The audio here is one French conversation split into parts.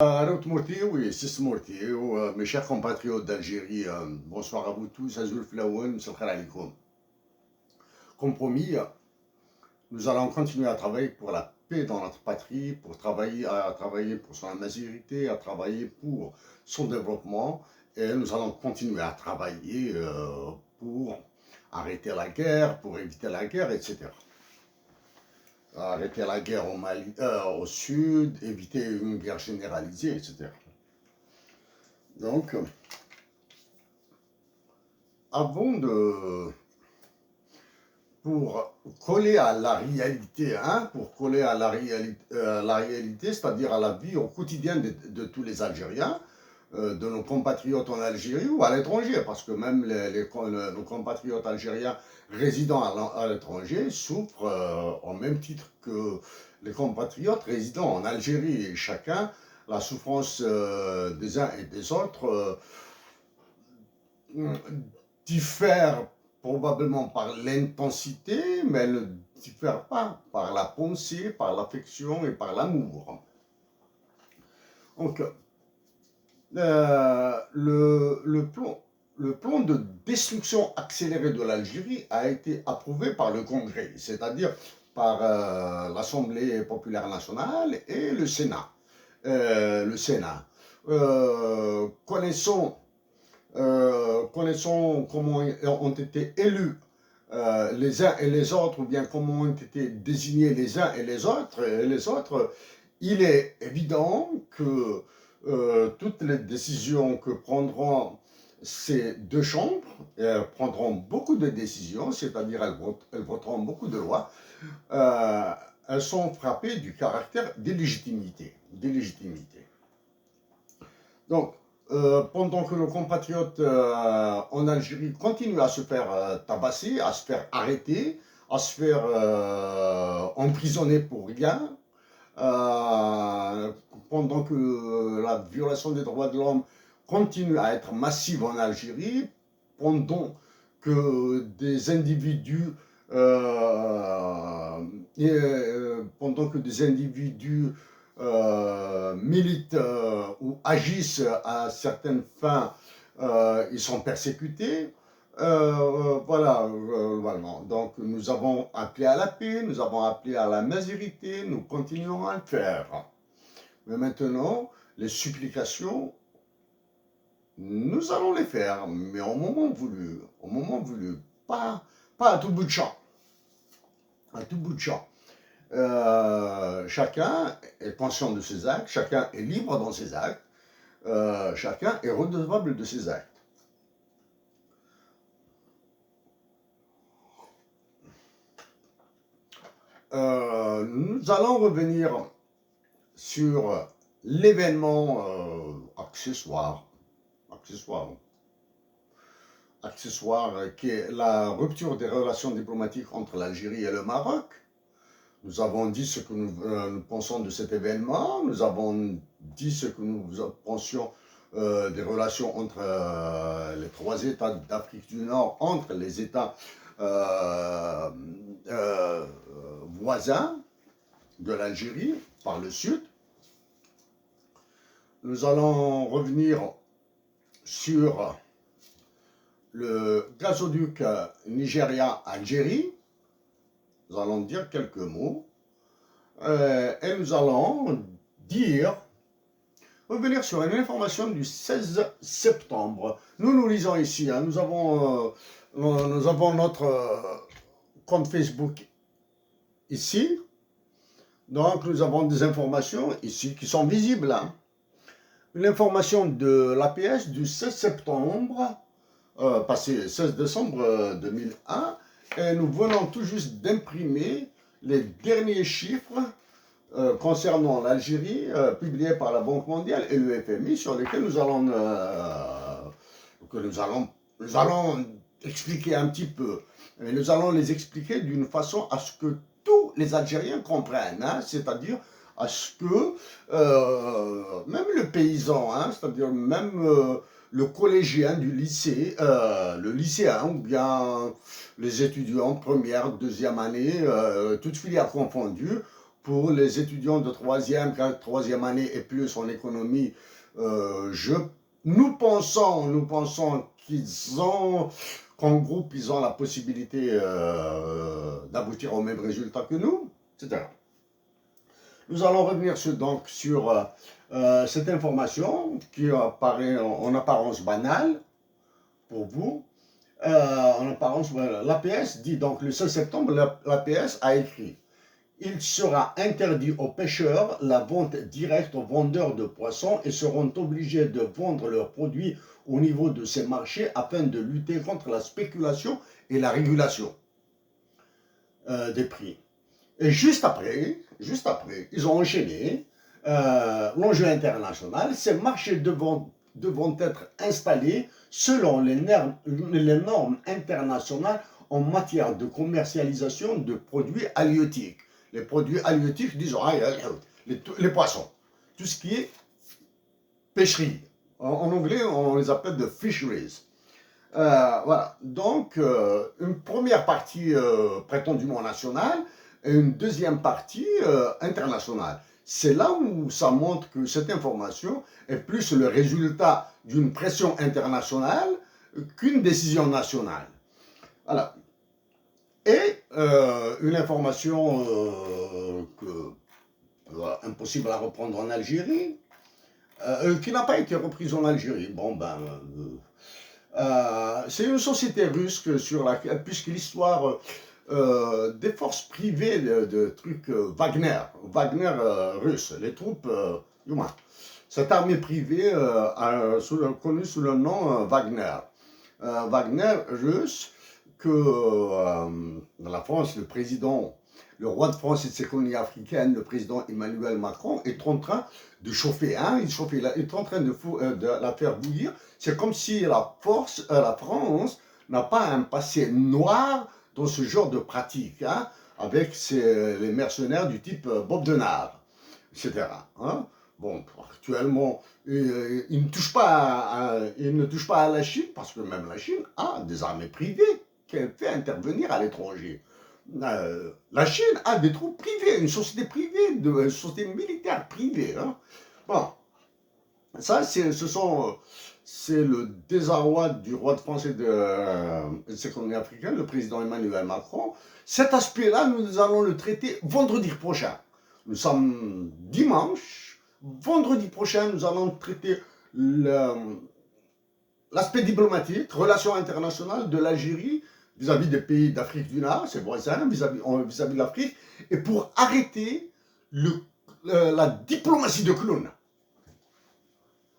Harout Mourti, oui, c'est Mourti. Mes chers compatriotes d'Algérie, bonsoir à vous tous. Azoul Flaouen, Salkhar alikoum. Comme promis, nous allons continuer à travailler pour la paix dans notre patrie, à travailler pour son majorité, à travailler pour son développement. Et nous allons continuer à travailler pour arrêter la guerre, pour éviter la guerre, etc. Arrêter la guerre au Mali, au sud, éviter une guerre généralisée, etc. Donc, avant de, pour coller à la réalité, pour coller à la réalité, c'est-à-dire à la vie au quotidien de tous les Algériens, de nos compatriotes en Algérie ou à l'étranger, parce que même nos compatriotes algériens résidant à l'étranger souffrent au même titre que les compatriotes résidant en Algérie. Et chacun, la souffrance des uns et des autres diffère probablement par l'intensité, mais elle ne diffère pas par la pensée, par l'affection et par l'amour. Donc, le plan de destruction accélérée de l'Algérie a été approuvé par le Congrès, c'est-à-dire par l'Assemblée populaire nationale et le Sénat. Connaissons comment ont été élus les uns et les autres, ou bien comment ont été désignés les uns et les autres, il est évident que toutes les décisions que prendront ces deux chambres prendront beaucoup de décisions, c'est-à-dire elles voteront beaucoup de lois, elles sont frappées du caractère d'illégitimité. Donc, pendant que nos compatriotes en Algérie continuent à se faire tabasser, à se faire arrêter, à se faire emprisonner pour rien, pendant que la violation des droits de l'homme continue à être massive en Algérie, pendant que des individus militent ou agissent à certaines fins, ils sont persécutés. Voilà. Donc nous avons appelé à la paix, nous avons appelé à la majorité, nous continuons à le faire. Mais maintenant, les supplications, nous allons les faire, mais au moment voulu, pas à tout bout de champ. Chacun est conscient de ses actes, chacun est libre dans ses actes, chacun est redevable de ses actes. Nous allons revenir sur l'événement accessoire qui est la rupture des relations diplomatiques entre l'Algérie et le Maroc. Nous avons dit ce que nous pensons de cet événement, nous avons dit ce que nous pensions des relations entre les trois États d'Afrique du Nord, entre les États voisins de l'Algérie par le sud. Nous allons revenir sur le gazoduc Nigeria-Algérie. Nous allons dire quelques mots et nous allons revenir sur une information du 16 septembre. Nous lisons ici, nous avons notre compte Facebook ici. Donc nous avons des informations ici qui sont visibles. Une information de l'APS du 16 septembre, passé 16 décembre 2001, et nous venons tout juste d'imprimer les derniers chiffres concernant l'Algérie, publiés par la Banque mondiale et le FMI, sur lesquels nous allons expliquer un petit peu. Et nous allons les expliquer d'une façon à ce que tous les Algériens comprennent, c'est-à-dire à ce que même le paysan, c'est-à-dire même le collégien du lycée, le lycéen ou bien les étudiants première, deuxième année, toutes filières confondues, pour les étudiants de troisième année et plus en économie, nous pensons qu'en groupe, ils ont la possibilité d'aboutir au même résultat que nous, etc. Nous allons revenir sur cette information qui apparaît en apparence banale pour vous. En apparence, l'APS dit donc le 16 septembre, l'APS a écrit: il sera interdit aux pêcheurs la vente directe aux vendeurs de poissons et seront obligés de vendre leurs produits au niveau de ces marchés afin de lutter contre la spéculation et la régulation des prix. Et juste après, ils ont enchaîné l'enjeu international. Ces marchés devront être installés selon les normes internationales en matière de commercialisation de produits halieutiques. Les produits halieutiques, disons, les poissons, tout ce qui est pêcherie. En anglais, on les appelle de fisheries. Voilà, donc une première partie prétendument nationale et une deuxième partie internationale. C'est là où ça montre que cette information est plus le résultat d'une pression internationale qu'une décision nationale. Voilà. Et une information impossible à reprendre en Algérie, qui n'a pas été reprise en Algérie. Bon, c'est une société russe puisque l'histoire des forces privées de trucs Wagner russe, les troupes humaines. Cette armée privée connue sous le nom Wagner. Wagner russe, que la France, le roi de France et de ses colonies africaines, le président Emmanuel Macron, est en train de chauffer, il est en train de la faire bouillir. C'est comme si la France n'a pas un passé noir dans ce genre de pratique, avec les mercenaires du type Bob Denard, etc. Bon, actuellement, il ne touche pas à la Chine, parce que même la Chine a des armées privées qu'elle fait intervenir à l'étranger. La Chine a des troupes privées, une société privée, une société militaire privée. Bon, ça, c'est le désarroi du roi de France et de ses colonies africaines, le président Emmanuel Macron. Cet aspect-là, nous allons le traiter vendredi prochain. Nous sommes dimanche. Vendredi prochain, nous allons traiter l'aspect diplomatique, relations internationales de l'Algérie vis-à-vis des pays d'Afrique du Nord, ses voisins, vis-à-vis de l'Afrique, et pour arrêter la diplomatie de clown.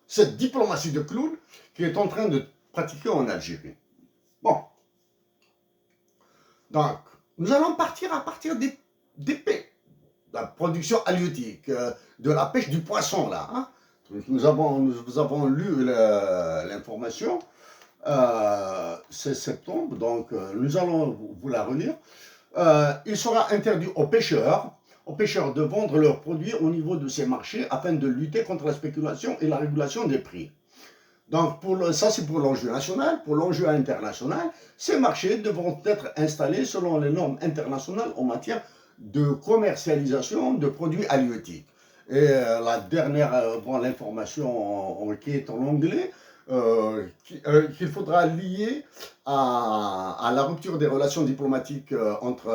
Cette diplomatie de clown qui est en train de pratiquer en Algérie. Bon. Donc, nous allons partir à partir des pêches, de la production halieutique, de la pêche du poisson, là. Nous avons lu l'information. 16 septembre, donc nous allons vous la relire. Il sera interdit aux pêcheurs de vendre leurs produits au niveau de ces marchés afin de lutter contre la spéculation et la régulation des prix. Donc ça c'est pour l'enjeu national. Pour l'enjeu international, ces marchés devront être installés selon les normes internationales en matière de commercialisation de produits halieutiques. Et la dernière, l'information qui est en anglais, qu'il faudra lier à la rupture des relations diplomatiques entre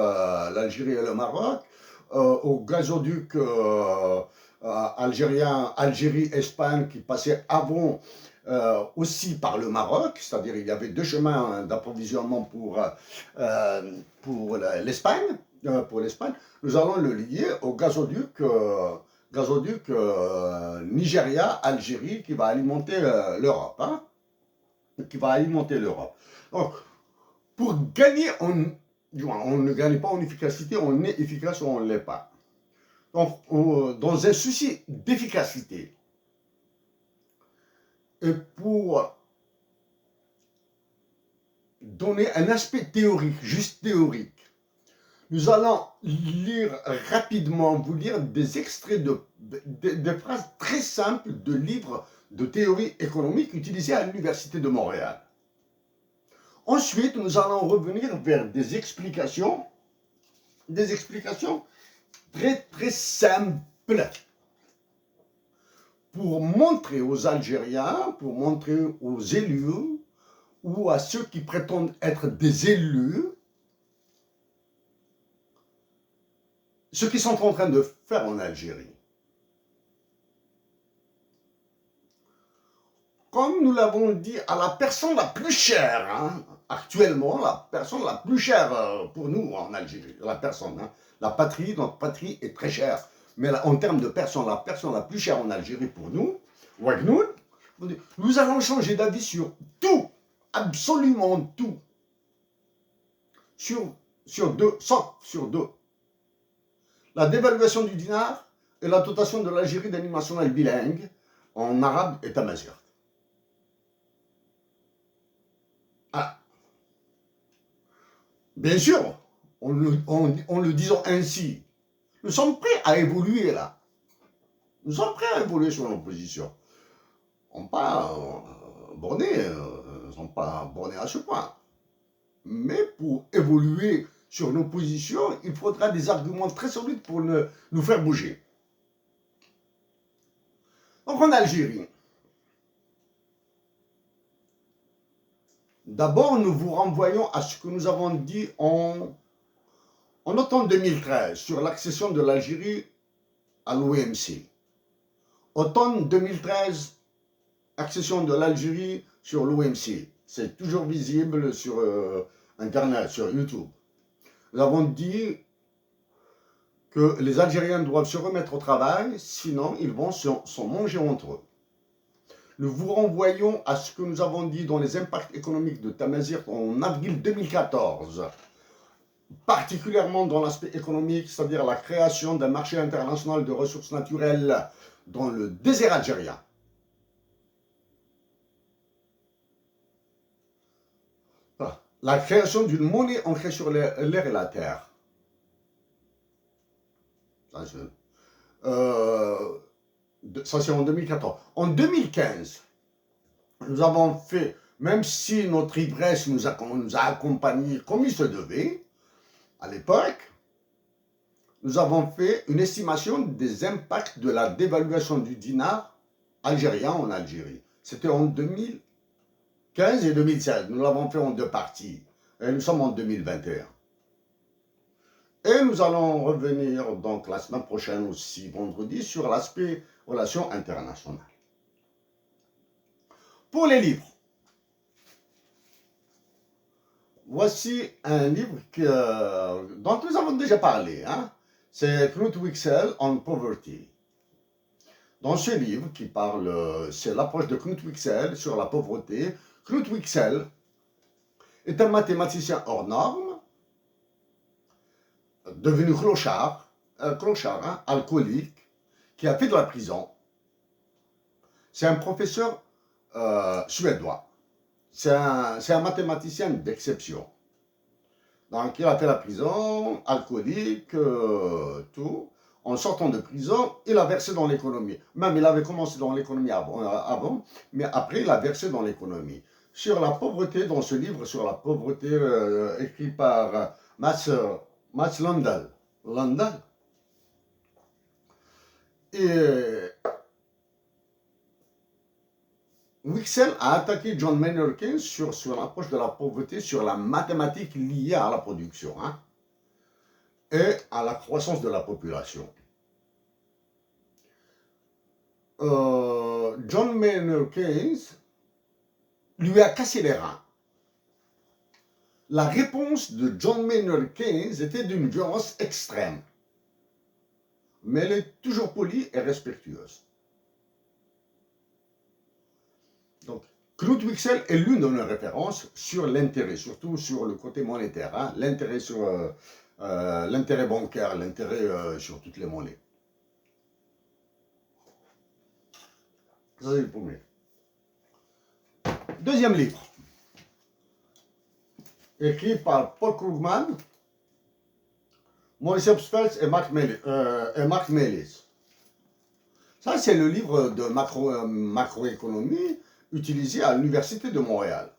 l'Algérie et le Maroc, au gazoduc algérien Algérie-Espagne qui passait avant aussi par le Maroc, c'est-à-dire il y avait deux chemins d'approvisionnement pour l'Espagne. Nous allons le lier au gazoduc Nigeria-Algérie qui va alimenter l'Europe. Donc, pour gagner, on ne gagne pas en efficacité, on est efficace ou on ne l'est pas. Donc, dans un souci d'efficacité, et pour donner un aspect théorique, juste théorique, nous allons vous lire des extraits de phrases très simples de livres de théorie économique utilisés à l'Université de Montréal. Ensuite, nous allons revenir vers des explications très très simple pour montrer aux Algériens, pour montrer aux élus ou à ceux qui prétendent être des élus ce qu'ils sont en train de faire en Algérie. Comme nous l'avons dit à la personne la plus chère, hein, actuellement, la personne la plus chère pour nous en Algérie, la personne, hein, la patrie, notre patrie est très chère. Mais là, en termes de personne, la personne la plus chère en Algérie pour nous, Wagnoul, nous allons changer d'avis sur tout, absolument tout. Sur deux, sauf sur deux. La dévaluation du dinar et la dotation de l'Algérie d'un hymne national bilingue en arabe et tamazight. Ah. Bien sûr, en le disant ainsi, nous sommes prêts à évoluer là. Nous sommes prêts à évoluer sur nos positions. On n'est pas bornés, nous ne sommes pas bornés à ce point. Mais pour évoluer sur nos positions, il faudra des arguments très solides pour nous faire bouger. Donc en Algérie, d'abord nous vous renvoyons à ce que nous avons dit en automne 2013 sur l'accession de l'Algérie à l'OMC. Automne 2013, accession de l'Algérie sur l'OMC. C'est toujours visible sur Internet, sur YouTube. Nous avons dit que les Algériens doivent se remettre au travail, sinon ils vont s'en manger entre eux. Nous vous renvoyons à ce que nous avons dit dans les impacts économiques de Tamazight en avril 2014, particulièrement dans l'aspect économique, c'est-à-dire la création d'un marché international de ressources naturelles dans le désert algérien. La création d'une monnaie ancrée sur l'air et la terre. Ça, c'est en 2014. En 2015, nous avons fait, même si notre ivresse nous a accompagnés comme il se devait, à l'époque, nous avons fait une estimation des impacts de la dévaluation du dinar algérien en Algérie. C'était en 2015 et 2016. Nous l'avons fait en deux parties. Et nous sommes en 2021. Et nous allons revenir donc la semaine prochaine aussi, vendredi, sur l'aspect relations internationales. Pour les livres, voici un livre dont nous avons déjà parlé. Hein? C'est Knut Wicksell on Poverty. Dans ce livre qui parle, c'est l'approche de Knut Wicksell sur la pauvreté. Knut Wicksell est un mathématicien hors norme, devenu clochard, hein, alcoolique, qui a fait de la prison. C'est un professeur suédois. C'est un mathématicien d'exception. Donc, il a fait la prison, alcoolique, tout. En sortant de prison, il a versé dans l'économie. Même, il avait commencé dans l'économie avant, mais après, il a versé dans l'économie. Sur la pauvreté, dans ce livre, sur la pauvreté écrit par Mats Landal. Et Wicksell a attaqué John Maynard Keynes sur l'approche de la pauvreté, sur la mathématique liée à la production hein, et à la croissance de la population. John Maynard Keynes lui a cassé les reins. La réponse de John Maynard Keynes était d'une violence extrême, mais elle est toujours polie et respectueuse. Donc, Knut Wicksell est l'une de nos références sur l'intérêt, surtout sur le côté monétaire, hein, l'intérêt sur l'intérêt bancaire, l'intérêt sur toutes les monnaies. Ça, c'est le premier. Deuxième livre, écrit par Paul Krugman, Maurice Obstfeld et Mark Melis. Ça, c'est le livre de macroéconomie utilisé à l'Université de Montréal.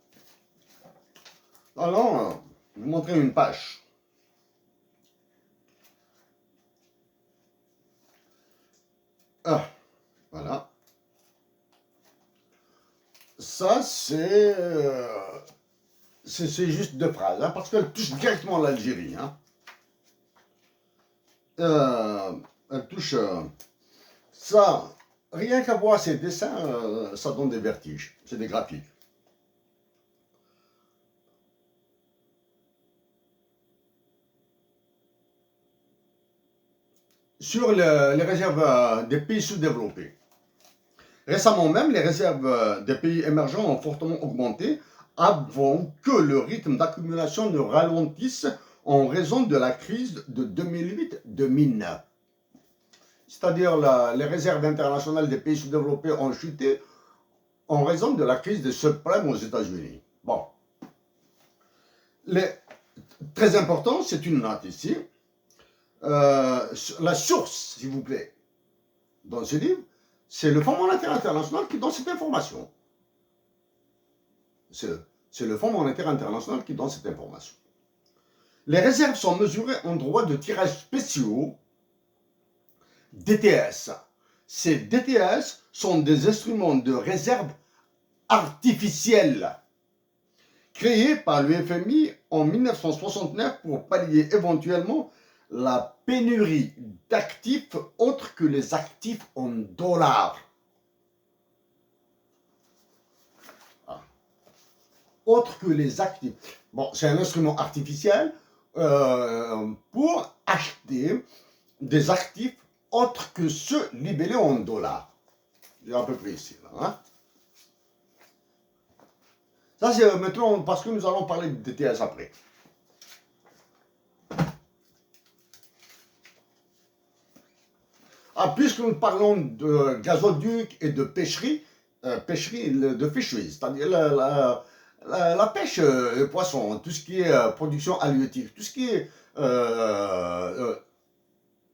Alors, je vais vous montrer une page. Ah, voilà. Ça, c'est juste deux phrases, hein, parce qu'elle touche directement l'Algérie. Hein. Elle touche ça. Rien qu'à voir ces dessins, ça donne des vertiges. C'est des graphiques. Sur les réserves des pays sous-développés. Récemment même, les réserves des pays émergents ont fortement augmenté avant que le rythme d'accumulation ne ralentisse en raison de la crise de 2008-2009. C'est-à-dire les réserves internationales des pays sous-développés ont chuté en raison de la crise des subprimes aux États-Unis. Bon, les, très important, c'est une note ici. La source, s'il vous plaît, dans ce livre, c'est le Fonds monétaire international qui donne cette information. C'est le Fonds monétaire international qui donne cette information. Les réserves sont mesurées en droits de tirage spéciaux, DTS. Ces DTS sont des instruments de réserve artificiels créés par le FMI en 1969 pour pallier éventuellement la pénurie d'actifs autres que les actifs en dollars. Autres que les actifs. Bon, c'est un instrument artificiel pour acheter des actifs autres que ceux libellés en dollars. J'ai à peu près ici. Là, hein. Ça, c'est maintenant parce que nous allons parler de DTS après. Ah, puisque nous parlons de gazoduc et de pêcherie, de fisheries, c'est-à-dire la pêche, les poissons, tout ce qui est production halieutique, tout ce qui est dans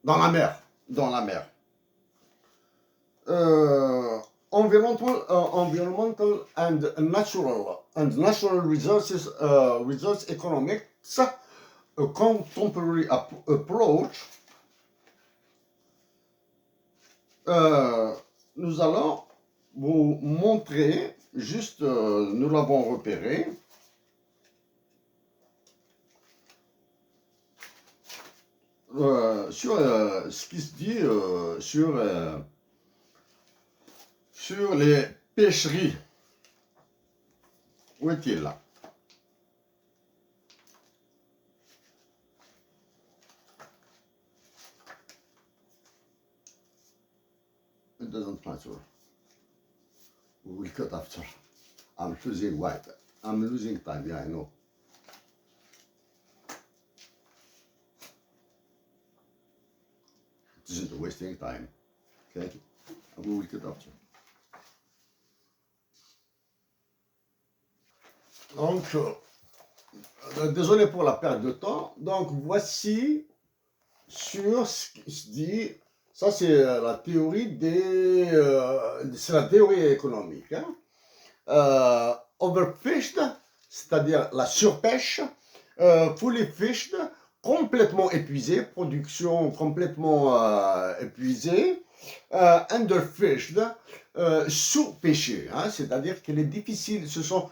la mer, dans la mer. Environmental and natural resource economics, a contemporary approach. Nous allons vous montrer, juste nous l'avons repéré, sur ce qui se dit sur les pêcheries. Où est-il là? It doesn't matter. We will cut after. I'm losing white. I'm losing time, yeah, I know. It isn't wasting time. Okay? We will cut after. Donc, désolé pour la perte de temps. Donc, voici sur ce qui se dit. Ça, c'est la théorie c'est la théorie économique. Hein. Overfished, c'est-à-dire la surpêche. Fully fished, complètement épuisé, production complètement épuisée. Underfished, sous-pêché, hein, c'est-à-dire qu'il est difficile. Ce sont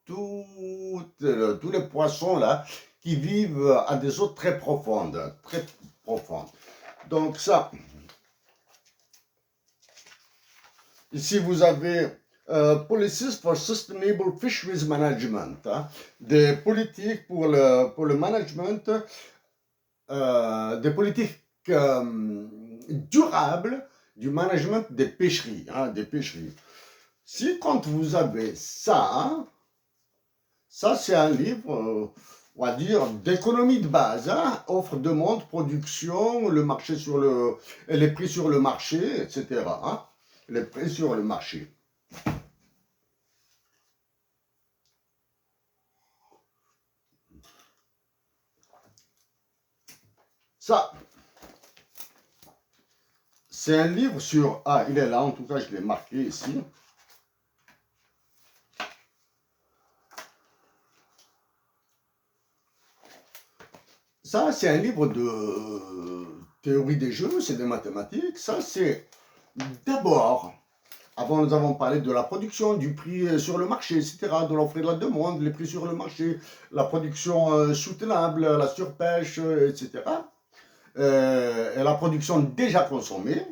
tous les poissons là qui vivent à des eaux très profondes, très profondes. Donc ça, ici vous avez Policies for Sustainable Fisheries Management, hein, des politiques pour le management, des politiques durables du management des pêcheries, hein, des pêcheries. Si quand vous avez ça, ça c'est un livre, on va dire, d'économie de base, hein, offre, demande, production, le marché les prix sur le marché, etc. Hein, les prix sur le marché. Ça, c'est un livre sur... Ah, il est là, en tout cas, je l'ai marqué ici. Ça, c'est un livre de théorie des jeux, c'est des mathématiques. Ça, c'est d'abord, avant nous avons parlé de la production, du prix sur le marché, etc., de l'offre et de la demande, les prix sur le marché, la production soutenable, la surpêche, etc. Et la production déjà consommée.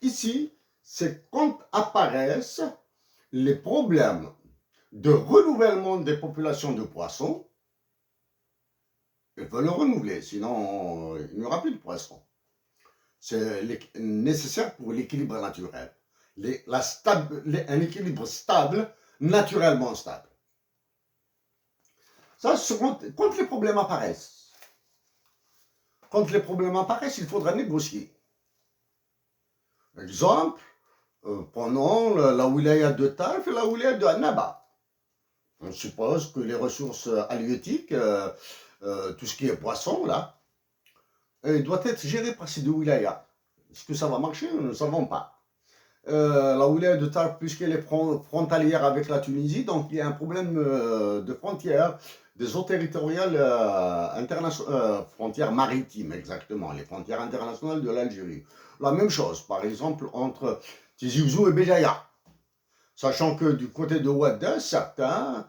Ici, c'est quand apparaissent les problèmes de renouvellement des populations de poissons. Il faut le renouveler, sinon il n'y aura plus de poissons. C'est nécessaire pour l'équilibre naturel. Un équilibre stable, naturellement stable. Ça, quand les problèmes apparaissent. Quand les problèmes apparaissent, il faudra négocier. Exemple, prenons la wilaya de Tarf et la wilaya de Annaba. On suppose que les ressources halieutiques, tout ce qui est poisson, là, doit être géré par ces deux wilayas. Est-ce que ça va marcher? Nous ne savons pas. La wilaya de Tarf, puisqu'elle est frontalière avec la Tunisie, donc il y a un problème de frontières, des eaux territoriales frontières maritimes, exactement, les frontières internationales de l'Algérie. La même chose, par exemple, entre Tizi Ouzou et Béjaïa. Sachant que du côté de Ouaddas, certains,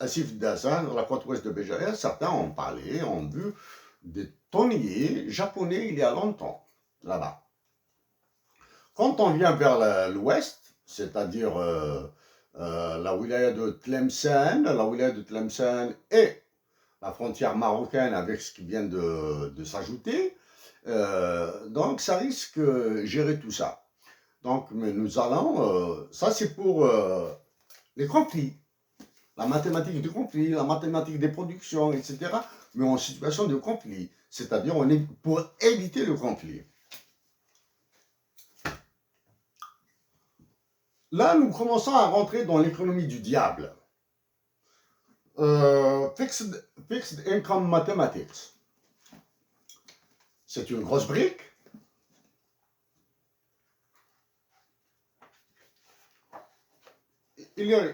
Asif Dassan, la côte ouest de Béjaïa, certains ont parlé, ont vu des tonniers japonais il y a longtemps, là-bas. Quand on vient vers l'ouest, c'est-à-dire la wilaya de Tlemcen et la frontière marocaine avec ce qui vient de s'ajouter, donc ça risque de gérer tout ça. Donc mais nous allons, ça c'est pour les conflits, la mathématique du conflit, la mathématique des productions, etc. Mais en situation de conflit, c'est-à-dire on est pour éviter le conflit. Là, nous commençons à rentrer dans l'économie du diable. Fixed Income Mathematics. C'est une grosse brique. Il y a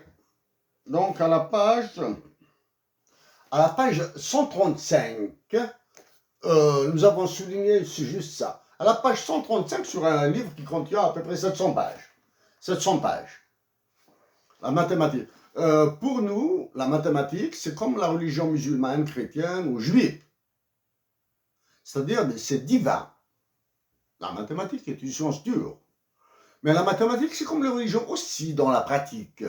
donc à la page 135, nous avons souligné, c'est juste ça. À la page 135 sur un livre qui contient à peu près 700 pages. 700 pages. La mathématique. Pour nous, la mathématique, c'est comme la religion musulmane, chrétienne ou juive. C'est-à-dire, c'est divin. La mathématique est une science dure. Mais la mathématique, c'est comme la religion aussi dans la pratique.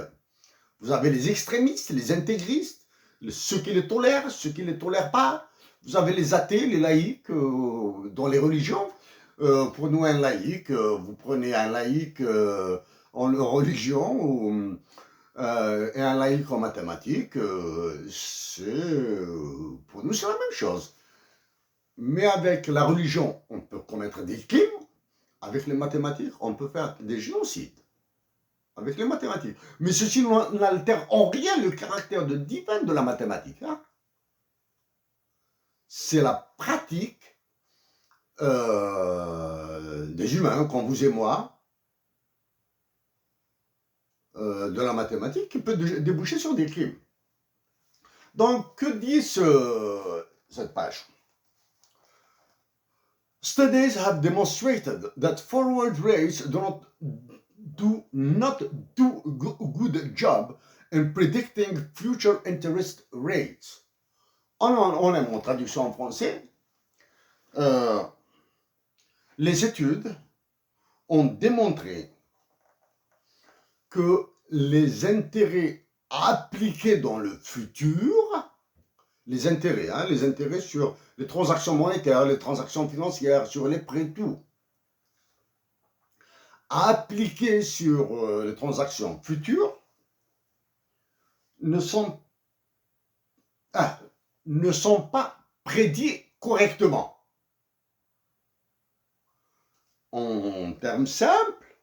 Vous avez les extrémistes, les intégristes, ceux qui les tolèrent, ceux qui ne les tolèrent pas. Vous avez les athées, les laïcs dans les religions. Pour nous, un laïc, vous prenez un laïc en religion et un laïc en mathématiques, pour nous, c'est la même chose. Mais avec la religion, on peut commettre des crimes. Avec les mathématiques, on peut faire des génocides. Avec les mathématiques. Mais ceci n'altère en rien le caractère de divin de la mathématique. Hein. C'est la pratique des humains, comme vous et moi, de la mathématique qui peut déboucher sur des crimes. Donc, que dit cette page? Studies have demonstrated that forward rates do not do good job in predicting future interest rates. On aime en traduction en français. Les études ont démontré que les intérêts appliqués dans le futur, les intérêts sur les transactions monétaires, les transactions financières, sur les prêts, tout, appliqués sur les transactions futures, ne sont pas prédits correctement. En termes simples,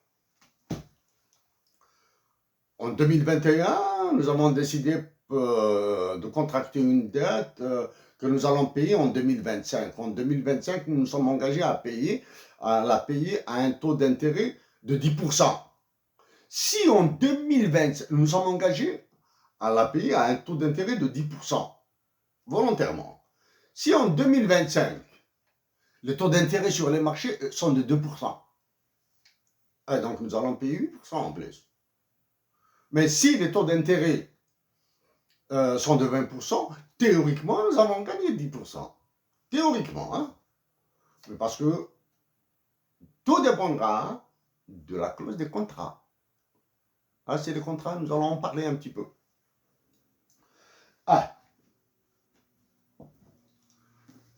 en 2021, nous avons décidé de contracter une dette que nous allons payer en 2025. En 2025, nous nous sommes engagés à la payer à un taux d'intérêt de 10%. Si en 2020, nous nous sommes engagés à la payer à un taux d'intérêt de 10%, volontairement. Si en 2025, les taux d'intérêt sur les marchés sont de 2%, et donc nous allons payer 8% en plus. Mais si les taux d'intérêt sont de 20%, théoriquement, nous allons gagner 10%. Théoriquement, hein. Mais parce que tout dépendra de la clause des contrats. Ah, c'est les contrats, nous allons en parler un petit peu. Ah.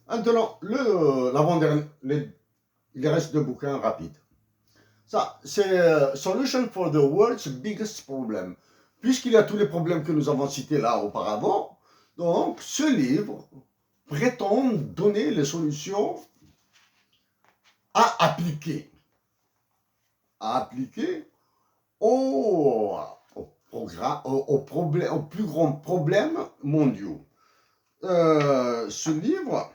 Maintenant, il reste deux bouquins rapides. Ça, c'est Solution for the World's Biggest Problem. Puisqu'il y a tous les problèmes que nous avons cités là auparavant, donc ce livre prétend donner les solutions à appliquer. Aux plus grands problèmes mondiaux. Ce livre,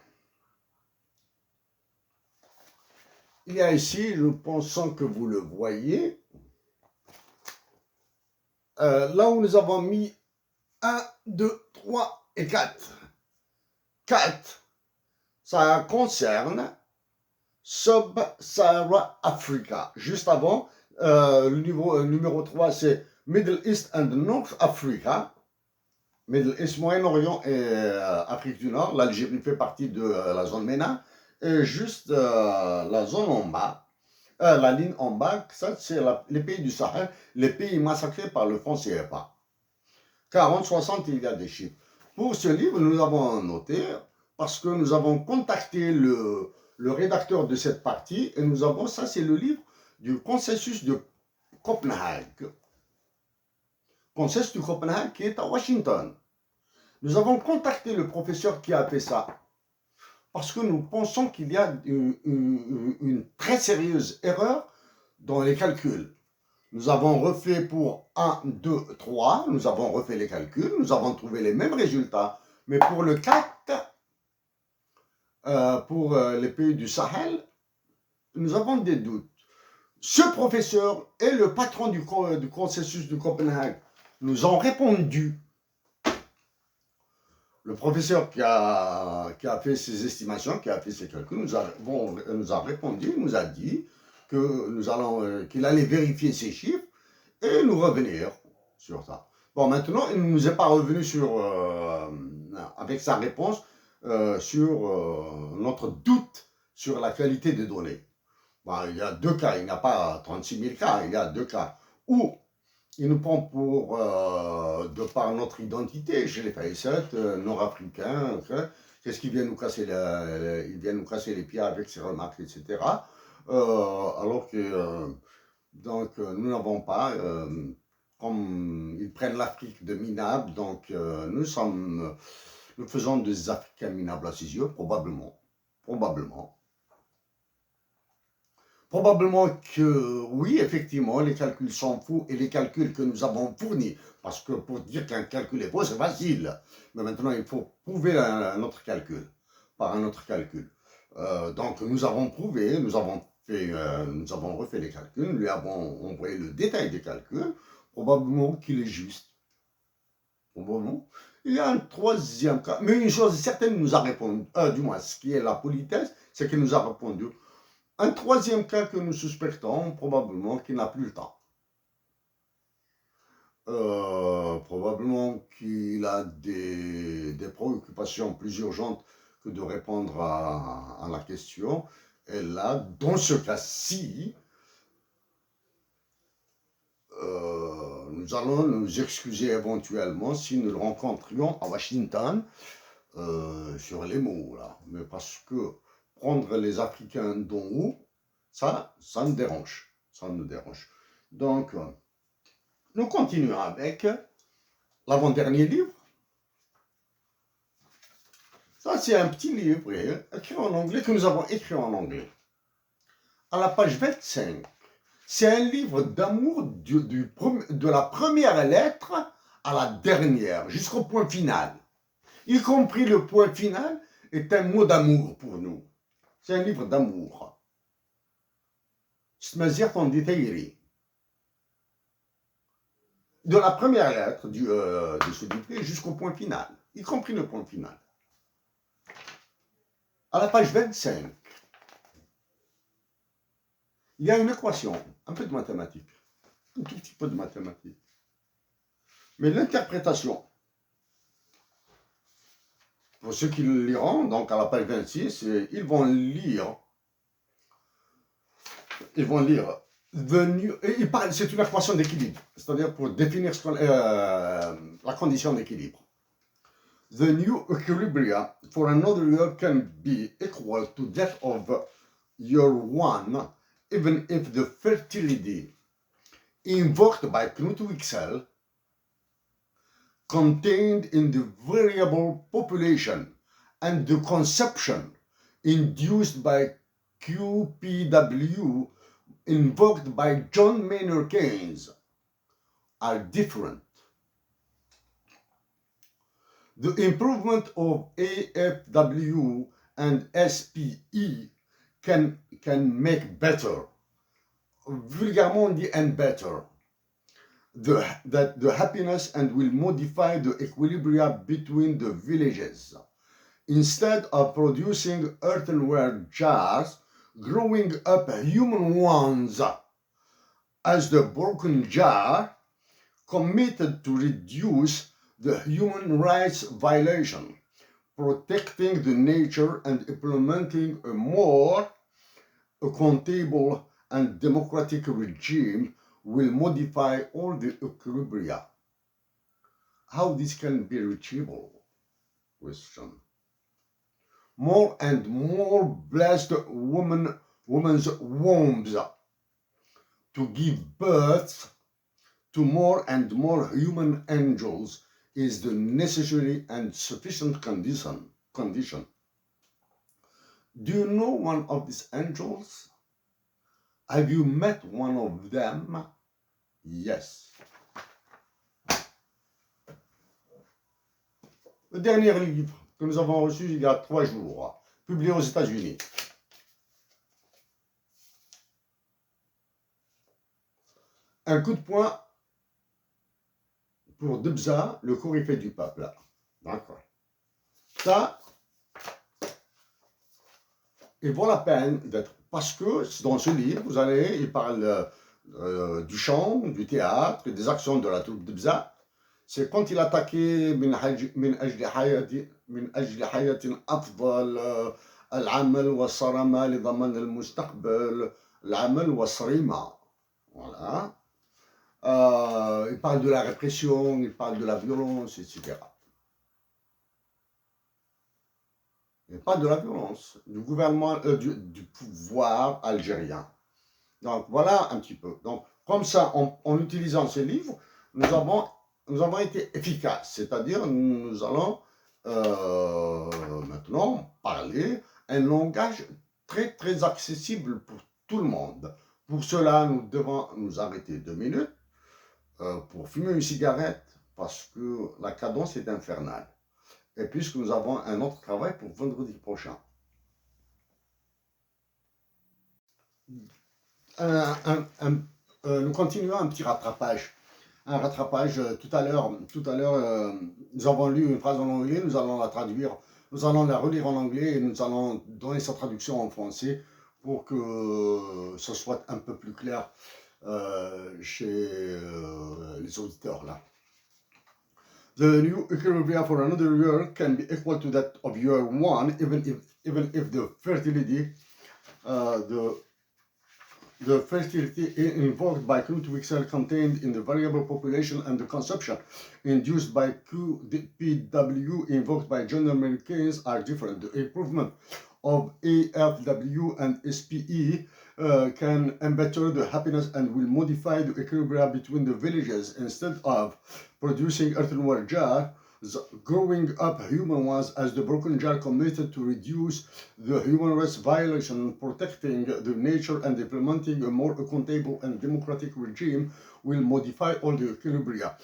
il y a ici, nous pensons que vous le voyez, là où nous avons mis 1, 2, 3 et 4. 4, ça concerne Sub-Sahara Africa. Juste avant, le numéro 3, c'est Middle East and North Africa. Middle East, Moyen-Orient et Afrique du Nord. L'Algérie fait partie de la zone MENA. Et juste la zone en bas, la ligne en bas, ça c'est les pays du Sahel, les pays massacrés par le franc CFA. 40, 60, il y a des chiffres. Pour ce livre, nous avons noté, parce que nous avons contacté le rédacteur de cette partie, et nous avons, ça c'est le livre du consensus de Copenhague. Consensus de Copenhague qui est à Washington. Nous avons contacté le professeur qui a fait ça, parce que nous pensons qu'il y a une très sérieuse erreur dans les calculs. Nous avons refait pour 1, 2, 3, nous avons refait les calculs, nous avons trouvé les mêmes résultats. Mais pour le 4, pour les pays du Sahel, nous avons des doutes. Ce professeur et le patron du consensus de Copenhague nous ont répondu. Le professeur qui a fait ses estimations, qui a fait ses calculs, nous a répondu, nous a dit que qu'il allait vérifier ces chiffres et nous revenir sur ça. Bon, maintenant, il ne nous est pas revenu avec sa réponse sur notre doute sur la qualité des données. Bon, il y a deux cas, il n'y a pas 36 000 cas, il y a deux cas. Où il nous prend pour, de par notre identité, chez les Faïssettes, nord-africains, qu'est-ce qu'il vient nous casser il vient nous casser les pieds avec ses remarques, etc. Alors que donc nous n'avons pas, comme ils prennent l'Afrique de minable, donc nous faisons des Africains minables à ses yeux, probablement. Probablement que oui, effectivement, les calculs sont faux et les calculs que nous avons fournis, parce que pour dire qu'un calcul est faux, c'est facile. Mais maintenant, il faut prouver un autre calcul, par un autre calcul. Donc, nous avons prouvé, nous avons refait les calculs, nous lui avons envoyé le détail des calculs, probablement qu'il est juste. Probablement. Il y a un troisième cas, mais une chose certaine nous a répondu, du moins, ce qui est la politesse, c'est qu'il nous a répondu. Un troisième cas que nous suspectons, probablement qu'il n'a plus le temps. Probablement qu'il a des préoccupations plus urgentes que de répondre à la question. Et là, dans ce cas-ci, nous allons nous excuser éventuellement si nous le rencontrions à Washington sur les mots, là. Mais parce que prendre les Africains d'en haut, ça nous dérange. Ça nous dérange. Donc, nous continuons avec l'avant-dernier livre. Ça, c'est un petit livre écrit en anglais, que nous avons écrit en anglais. À la page 25, c'est un livre d'amour de la première lettre à la dernière, jusqu'au point final. Y compris le point final est un mot d'amour pour nous. C'est un livre d'amour. De la première lettre de ce livre jusqu'au point final, y compris le point final. À la page 25, il y a une équation, un peu de mathématiques, un tout petit peu de mathématiques. Mais l'interprétation, pour ceux qui le liront, donc à la page 26, ils vont lire, c'est une équation d'équilibre, c'est-à-dire pour définir la condition d'équilibre. The new equilibria for another year can be equal to that of year one, even if the fertility invoked by Knut-Wicksell contained in the variable population and the conception induced by QPW invoked by John Maynard Keynes are different. The improvement of AFW and SPE can make better, vulgarement on dit and better, the happiness and will modify the equilibria between the villages. Instead of producing earthenware jars, growing up human ones as the broken jar, committed to reduce the human rights violation, protecting the nature and implementing a more accountable and democratic regime will modify all the equilibria. How this can be reachable? Question. More and more blessed women's wombs to give birth to more and more human angels is the necessary and sufficient condition. Do you know one of these angels? Have you met one of them? Yes. Le dernier livre que nous avons reçu il y a 3 jours, publié aux États-Unis. Un coup de poing pour Debza, le coryphée du peuple. D'accord. Ça, il vaut la peine d'être. Parce que dans ce livre, il parle du chant, du théâtre, des actions de la troupe Debza. C'est quand il attaquait من أجل حياة أفضل العمل والصرامة لضمان المستقبل العمل والصريمة. Voilà. Il parle de la répression, il parle de la violence, etc. Il parle de la violence du gouvernement, du pouvoir algérien. Donc voilà un petit peu. Donc comme ça, en utilisant ces livres, nous avons été efficaces. C'est-à-dire, nous allons maintenant parler un langage très très accessible pour tout le monde. Pour cela, nous devons nous arrêter 2 minutes pour fumer une cigarette parce que la cadence est infernale. Et puisque nous avons un autre travail pour vendredi prochain. Nous continuons un petit rattrapage. Un rattrapage, tout à l'heure, nous avons lu une phrase en anglais, nous allons la traduire, nous allons la relire en anglais et nous allons donner sa traduction en français pour que ce soit un peu plus clair chez les auditeurs là. The new equilibria for another year can be equal to that of year one, even if the fertility, the fertility invoked by Knut-Wicksell contained in the variable population and the consumption induced by QPW invoked by John Maynard Keynes are different. The improvement of AFW and SPE can better the happiness and will modify the equilibria between the villages. Instead of producing earthenware jars, growing up human ones as the broken jar committed to reduce the human rights violation, protecting the nature and implementing a more accountable and democratic regime will modify all the equilibria.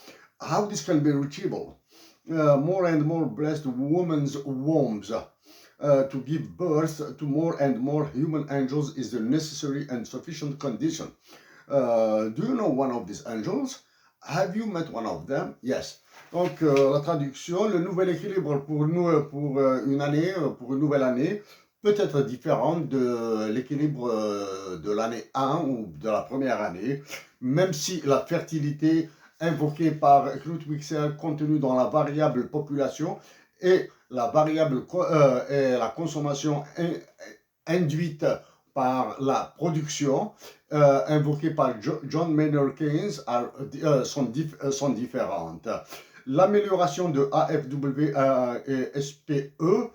How this can be reachable? More and more blessed women's wombs to give birth to more and more human angels is the necessary and sufficient condition. Do you know one of these angels? Have you met one of them? Yes. Donc, la traduction, le nouvel équilibre pour nous, pour une année, pour une nouvelle année, peut être différente de l'équilibre de l'année 1 ou de la première année, même si la fertilité invoquée par Knut Wicksell contenue dans la variable population et la variable et la consommation induite par la production invoquée par John Maynard Keynes sont différentes. L'amélioration de AFW et SPE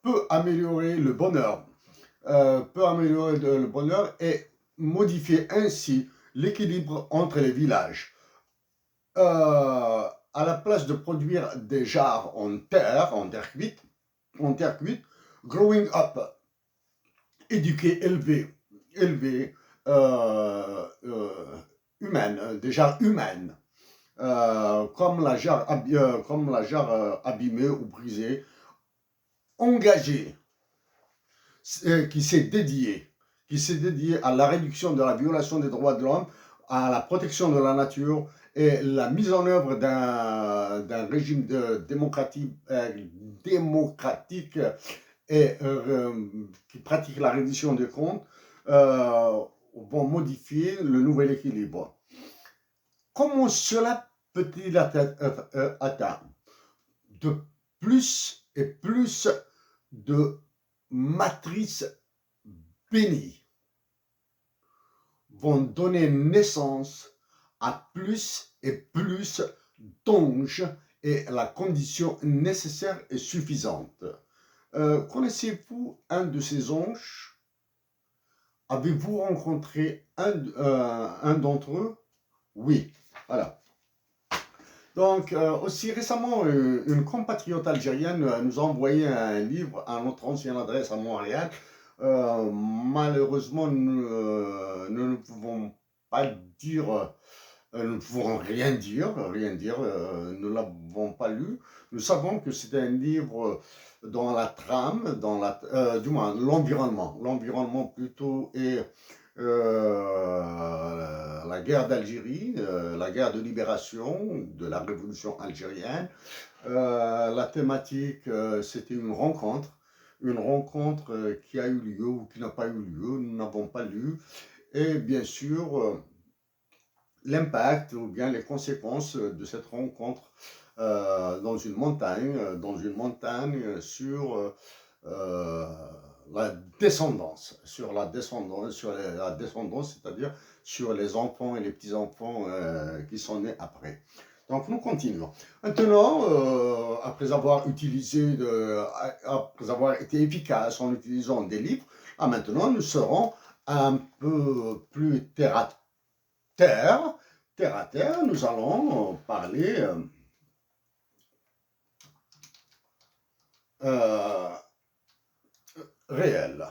peut améliorer le bonheur, et modifier ainsi l'équilibre entre les villages. À la place de produire des jarres en terre cuite, growing up, éduquer, élever, humaine, des jarres humaines, comme la jarre abîmée ou brisée, engagée, qui s'est dédié à la réduction de la violation des droits de l'homme, à la protection de la nature et la mise en œuvre d'un régime démocratique et qui pratique la reddition des comptes, vont modifier le nouvel équilibre. Comment cela peut-il être atteint? De plus et plus de matrices bénies vont donner naissance à plus et plus d'anges et la condition nécessaire et suffisante. Connaissez-vous un de ces anges? Avez-vous rencontré un d'entre eux? Oui, voilà. Donc, aussi récemment, une compatriote algérienne nous a envoyé un livre à notre ancienne adresse à Montréal. Malheureusement, nous ne pouvons pas dire, nous ne pouvons rien dire, nous ne l'avons pas lu. Nous savons que c'est un livre dans la trame, du moins l'environnement plutôt, et la guerre d'Algérie, la guerre de libération de la révolution algérienne. La thématique, c'était une rencontre qui a eu lieu ou qui n'a pas eu lieu, nous n'avons pas lu. Et bien sûr, l'impact ou bien les conséquences de cette rencontre dans une montagne sur la descendance, c'est-à-dire sur les enfants et les petits-enfants qui sont nés après. Donc nous continuons. Maintenant, après avoir été efficace en utilisant des livres, maintenant nous serons un peu plus terre à terre, nous allons parler réel.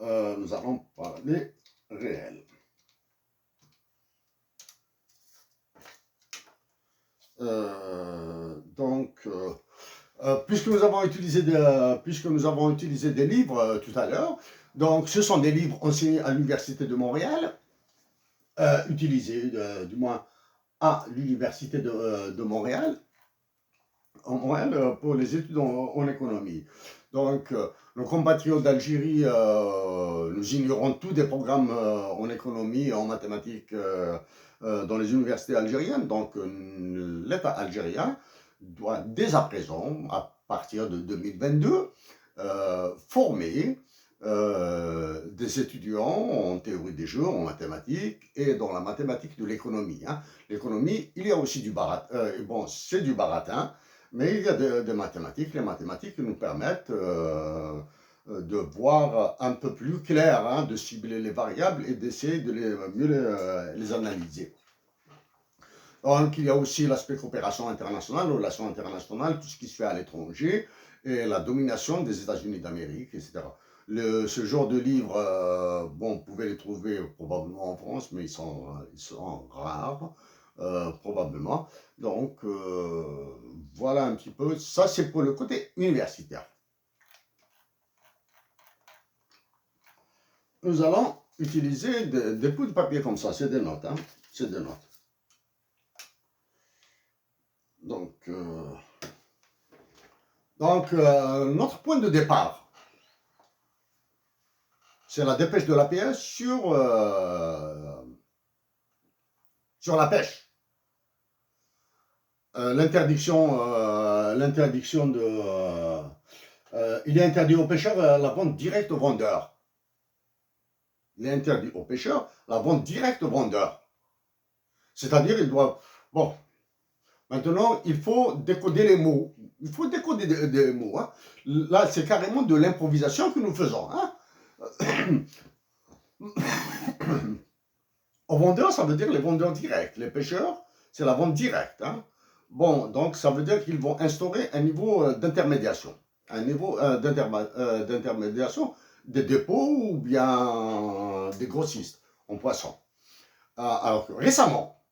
Nous allons parler réel. Puisque nous avons utilisé des livres tout à l'heure, donc ce sont des livres enseignés à l'Université de Montréal, utilisés du moins à l'Université de Montréal, pour les études en économie. Donc, nos compatriotes d'Algérie, nous ignorons tous des programmes en économie et en mathématiques dans les universités algériennes. Donc, l'État algérien doit dès à présent, à partir de 2022, former des étudiants en théorie des jeux, en mathématiques et dans la mathématique de l'économie. L'économie, il y a aussi du baratin, c'est du baratin, mais il y a des mathématiques. Les mathématiques nous permettent de voir un peu plus clair, de cibler les variables et d'essayer de mieux les analyser. Donc, il y a aussi l'aspect coopération internationale, relations internationales, tout ce qui se fait à l'étranger, et la domination des États-Unis d'Amérique, etc. Ce genre de livres, vous pouvez les trouver probablement en France, mais ils sont rares, probablement. Donc, voilà un petit peu. Ça, c'est pour le côté universitaire. Nous allons utiliser des bouts de papier comme ça, c'est des notes, c'est des notes. Donc, Donc, notre point de départ, c'est la dépêche de l'APS sur la pêche. L'interdiction de... il est interdit aux pêcheurs la vente directe aux vendeurs. Il est interdit aux pêcheurs la vente directe aux vendeurs. C'est-à-dire, ils doivent... Bon, maintenant, il faut décoder les mots. Il faut décoder des mots. Hein. Là, c'est carrément de l'improvisation que nous faisons. Hein. Aux vendeurs, ça veut dire les vendeurs directs. Les pêcheurs, c'est la vente directe. Hein. Bon, donc ça veut dire qu'ils vont instaurer un niveau d'intermédiation. Un niveau d'intermédiation des dépôts ou bien des grossistes en poisson. Alors que récemment,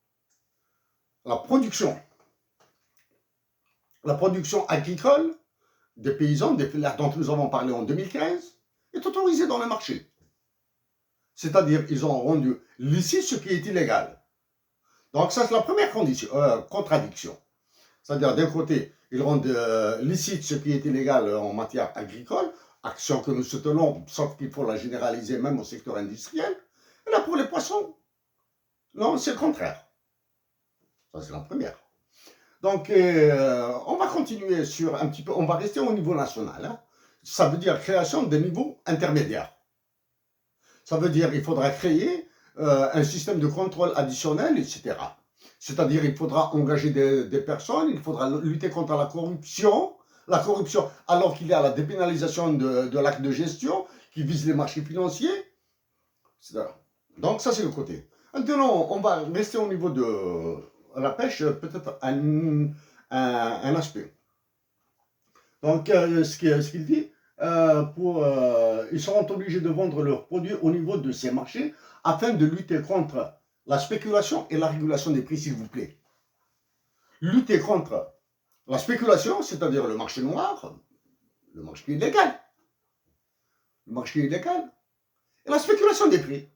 la production agricole des paysans, des filières dont nous avons parlé en 2015, est autorisée dans le marché. C'est-à-dire qu'ils ont rendu licite ce qui est illégal. Donc ça, c'est la première contradiction. C'est-à-dire, d'un côté, ils rendent licite ce qui est illégal en matière agricole, action que nous soutenons, sauf qu'il faut la généraliser même au secteur industriel. Et là, pour les poissons, non, c'est le contraire. Ça, c'est la première. Donc, on va continuer sur un petit peu, on va rester au niveau national. Hein. Ça veut dire création des niveaux intermédiaires. Ça veut dire qu'il faudra créer un système de contrôle additionnel, etc. C'est-à-dire il faudra engager des personnes, il faudra lutter contre la corruption alors qu'il y a la dépénalisation de l'acte de gestion qui vise les marchés financiers, etc. Donc ça c'est le côté. Maintenant, on va rester au niveau de la pêche, peut-être un aspect. Donc ce qu'il dit, ils seront obligés de vendre leurs produits au niveau de ces marchés afin de lutter contre la spéculation et la régulation des prix, s'il vous plaît. Lutter contre la spéculation, c'est-à-dire le marché noir, le marché illégal, et la spéculation des prix.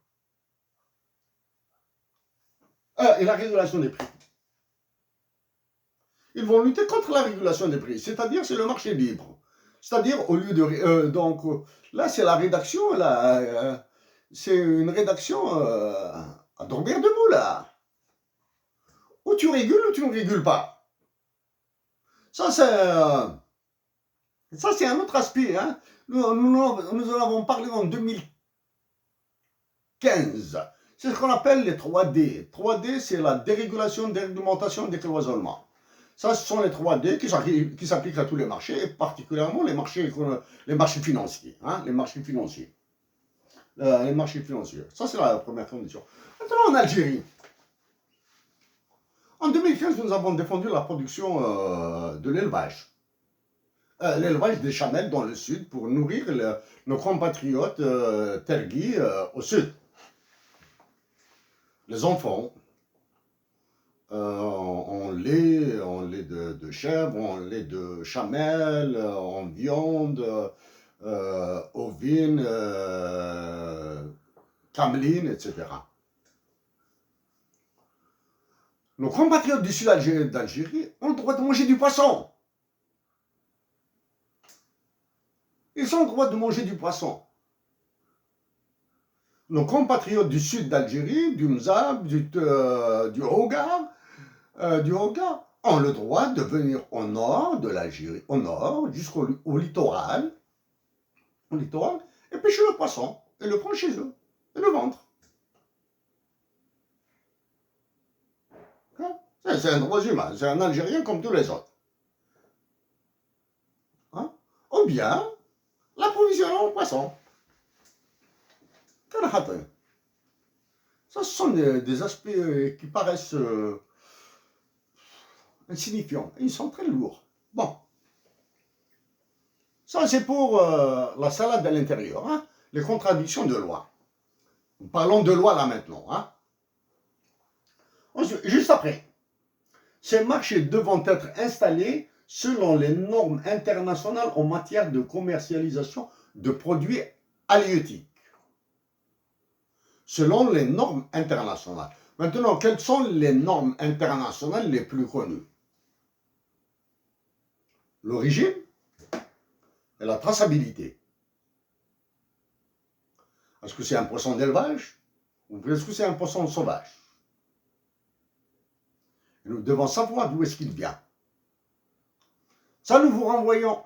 Et la régulation des prix. Ils vont lutter contre la régulation des prix, c'est-à-dire c'est le marché libre. C'est-à-dire, au lieu de... donc, là, c'est la rédaction, là, c'est une rédaction à dormir debout, là. Ou tu régules ou tu ne régules pas. Ça, c'est un autre aspect. Hein. Nous en avons parlé en 2015. C'est ce qu'on appelle les 3D. 3D, c'est la dérégulation, déréglementation et décloisonnement. Ça, ce sont les 3D qui s'appliquent à tous les marchés, et particulièrement les marchés financiers. Hein, les marchés financiers. Ça, c'est la première condition. Maintenant, en Algérie. En 2015, nous avons défendu la production de l'élevage. L'élevage des chamelles dans le sud pour nourrir nos compatriotes tergis au sud. Les enfants, en lait de chèvre, en lait de chamelle, en viande, ovine, cameline, etc. Nos compatriotes du sud d'Algérie ont le droit de manger du poisson. Ils ont le droit de manger du poisson. Nos compatriotes du sud d'Algérie, du Mzab, du Hogar, ont le droit de venir au nord de l'Algérie, au nord, jusqu'au littoral, et pêcher le poisson, et le prendre chez eux, et le vendre. C'est un droit humain, c'est un Algérien comme tous les autres. Hein? Ou bien, l'approvisionnement en poisson. Ça, ce sont des aspects qui paraissent insignifiants. Ils sont très lourds. Bon. Ça, c'est pour la salade à l'intérieur. Hein? Les contradictions de loi. Parlons de loi là maintenant. Hein? Juste après. Ces marchés devront être installés selon les normes internationales en matière de commercialisation de produits halieutiques. Selon les normes internationales. Maintenant, quelles sont les normes internationales les plus connues? L'origine, et la traçabilité. Est-ce que c'est un poisson d'élevage ou est-ce que c'est un poisson sauvage? Et nous devons savoir d'où est-ce qu'il vient. Ça, nous vous renvoyons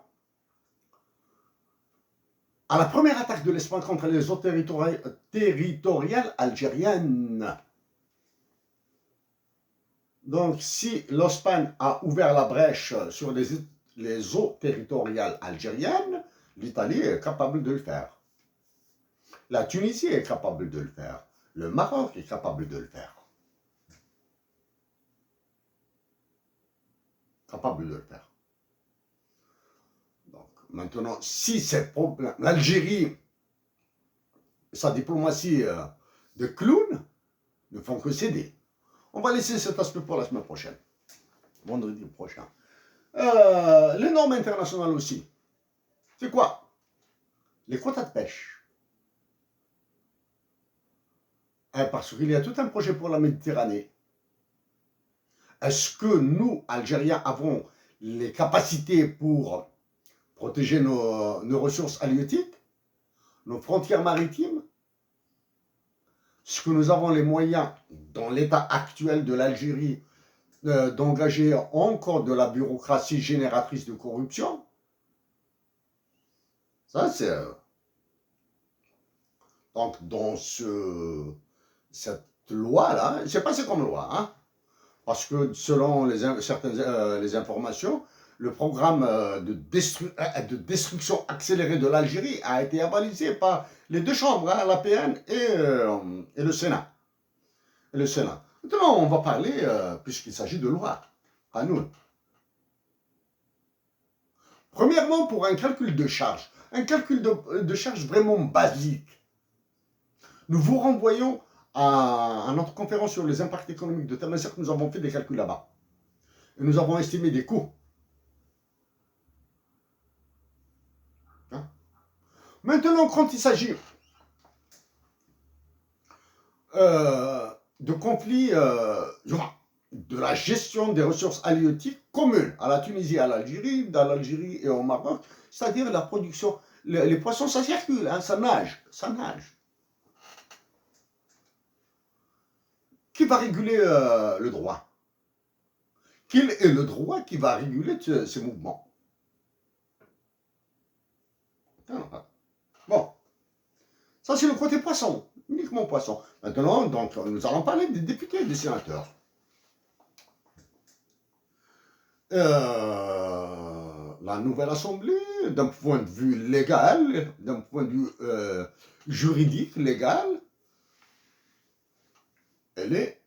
à la première attaque de l'Espagne contre les eaux territoriales algériennes. Donc, si l'Espagne a ouvert la brèche sur les eaux territoriales algériennes, l'Italie est capable de le faire. La Tunisie est capable de le faire. Le Maroc est capable de le faire. Capable de le faire. Donc, maintenant, si ces problèmes, l'Algérie, sa diplomatie de clown ne font que céder. On va laisser cet aspect pour la semaine prochaine, vendredi prochain. Les normes internationales aussi. C'est quoi? Les quotas de pêche. Parce qu'il y a tout un projet pour la Méditerranée. Est-ce que nous, Algériens, avons les capacités pour protéger nos ressources halieutiques, nos frontières maritimes? Est-ce que nous avons les moyens, dans l'état actuel de l'Algérie, d'engager encore de la bureaucratie génératrice de corruption? Ça, c'est... Donc, dans cette loi-là, je ne sais pas c'est comme loi, hein, parce que selon certaines les informations, le programme de destruction accélérée de l'Algérie a été avalisé par les deux chambres, hein, l'APN et le Sénat. Maintenant, on va parler, puisqu'il s'agit de loi, à nous. Premièrement, pour un calcul de charge, un calcul de charge vraiment basique, nous vous renvoyons à notre conférence sur les impacts économiques de Tamasser. Nous avons fait des calculs là-bas. Et nous avons estimé des coûts. Hein? Maintenant, quand il s'agit de conflits, de la gestion des ressources halieutiques communes à la Tunisie, à l'Algérie, dans l'Algérie et au Maroc, c'est-à-dire la production, les poissons, ça circule, hein, ça nage, ça nage. Qui va réguler le droit? Quel est le droit qui va réguler ces mouvements? Bon, ça c'est le côté poisson, uniquement poisson. Maintenant, donc, nous allons parler des députés et des sénateurs. La nouvelle assemblée, d'un point de vue légal, d'un point de vue juridique, légal, elle est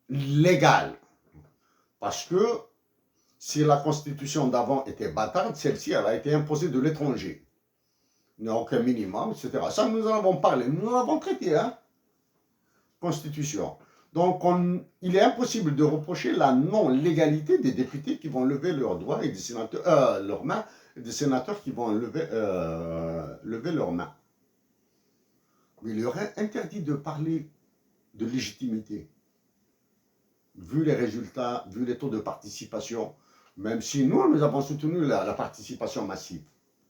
légale. Parce que si la constitution d'avant était bâtarde, celle-ci, elle a été imposée de l'étranger. Il n'y a aucun minimum, etc. Ça, nous en avons parlé, nous en avons traité, hein. Constitution. Donc, il est impossible de reprocher la non-légalité des députés qui vont lever leurs doigts et des sénateurs, leurs mains, et des sénateurs qui vont lever leurs mains. Mais il y aurait interdit de parler de légitimité. Vu les résultats, vu les taux de participation, même si nous avons soutenu la participation massive.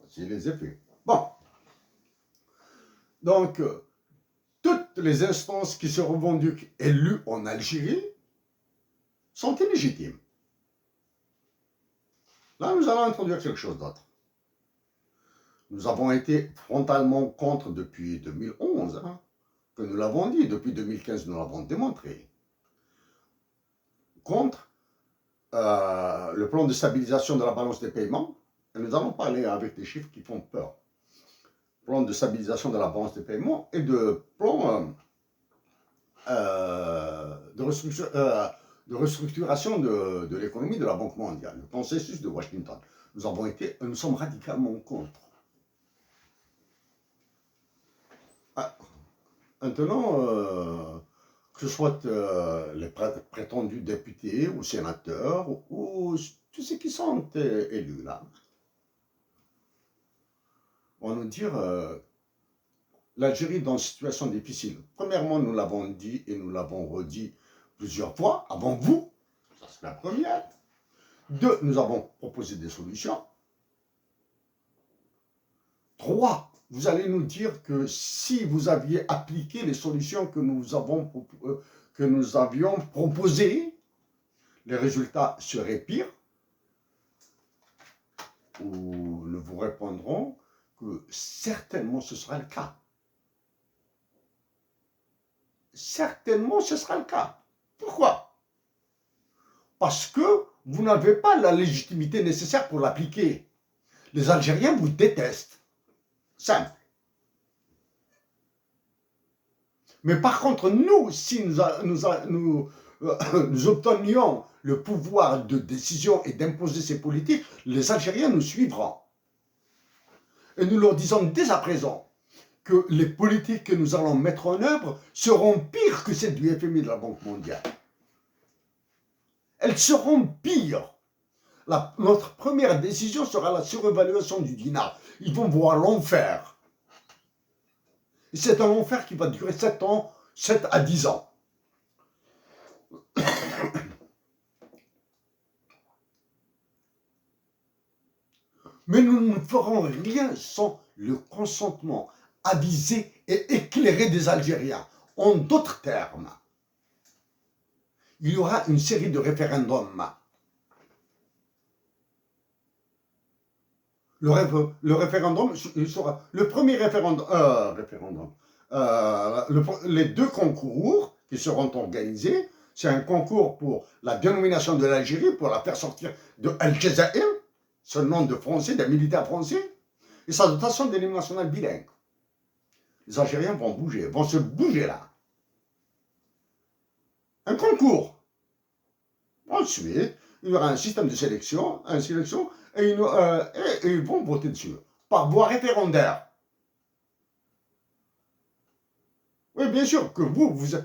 C'est les effets. Bon. Donc, toutes les instances qui se revendiquent élues en Algérie sont illégitimes. Là, nous allons introduire quelque chose d'autre. Nous avons été frontalement contre depuis 2011, hein, que nous l'avons dit, depuis 2015, nous l'avons démontré. Contre le plan de stabilisation de la balance des paiements, et nous allons parler avec des chiffres qui font peur. Plan de stabilisation de la balance des paiements et de plan de restructuration de l'économie de la Banque mondiale, le consensus de Washington. Nous sommes radicalement contre. Maintenant, que ce soit les prétendus députés ou sénateurs ou tous ceux qui sont élus là, on va nous dire l'Algérie est dans une situation difficile. Premièrement, nous l'avons dit et nous l'avons redit plusieurs fois avant vous, ça c'est la première. Deux, nous avons proposé des solutions. 3, vous allez nous dire que si vous aviez appliqué les solutions que nous avions proposées, les résultats seraient pires. Ou nous vous répondrons que certainement ce sera le cas. Certainement ce sera le cas. Pourquoi? Parce que vous n'avez pas la légitimité nécessaire pour l'appliquer. Les Algériens vous détestent. Simple. Mais par contre, nous, si nous obtenions le pouvoir de décision et d'imposer ces politiques, les Algériens nous suivront. Et nous leur disons dès à présent que les politiques que nous allons mettre en œuvre seront pires que celles du FMI et de la Banque mondiale. Elles seront pires. Notre première décision sera la surévaluation du dinar. Ils vont voir l'enfer. Et c'est un enfer qui va durer 7 ans, 7 à 10 ans. Mais nous ne ferons rien sans le consentement avisé et éclairé des Algériens. En d'autres termes, il y aura une série de référendums. Le référendum sera le premier référendum. Les 2 concours qui seront organisés, c'est un concours pour la dénomination de l'Algérie, pour la faire sortir de Al-Jazair, c'est le nom de français, d'un militaire français, et sa dotation de l'hymne national bilingue. Les Algériens vont bouger, vont se bouger là. Un concours. Ensuite, il y aura un système de sélection, et ils vont voter dessus, par voie référendaire. Oui, bien sûr que vous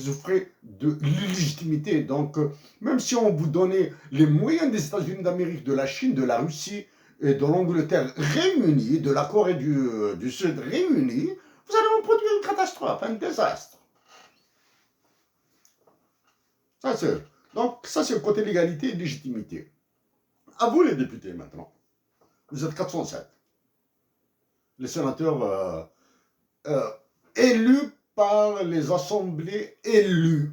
offrez de l'illégitimité. Donc, même si on vous donnait les moyens des États-Unis d'Amérique, de la Chine, de la Russie et de l'Angleterre réunis, de la Corée du Sud réunis, vous allez en produire une catastrophe, un désastre. Donc, ça, c'est le côté légalité et légitimité. À vous, les députés, maintenant. Vous êtes 407. Les sénateurs élus par les assemblées élues.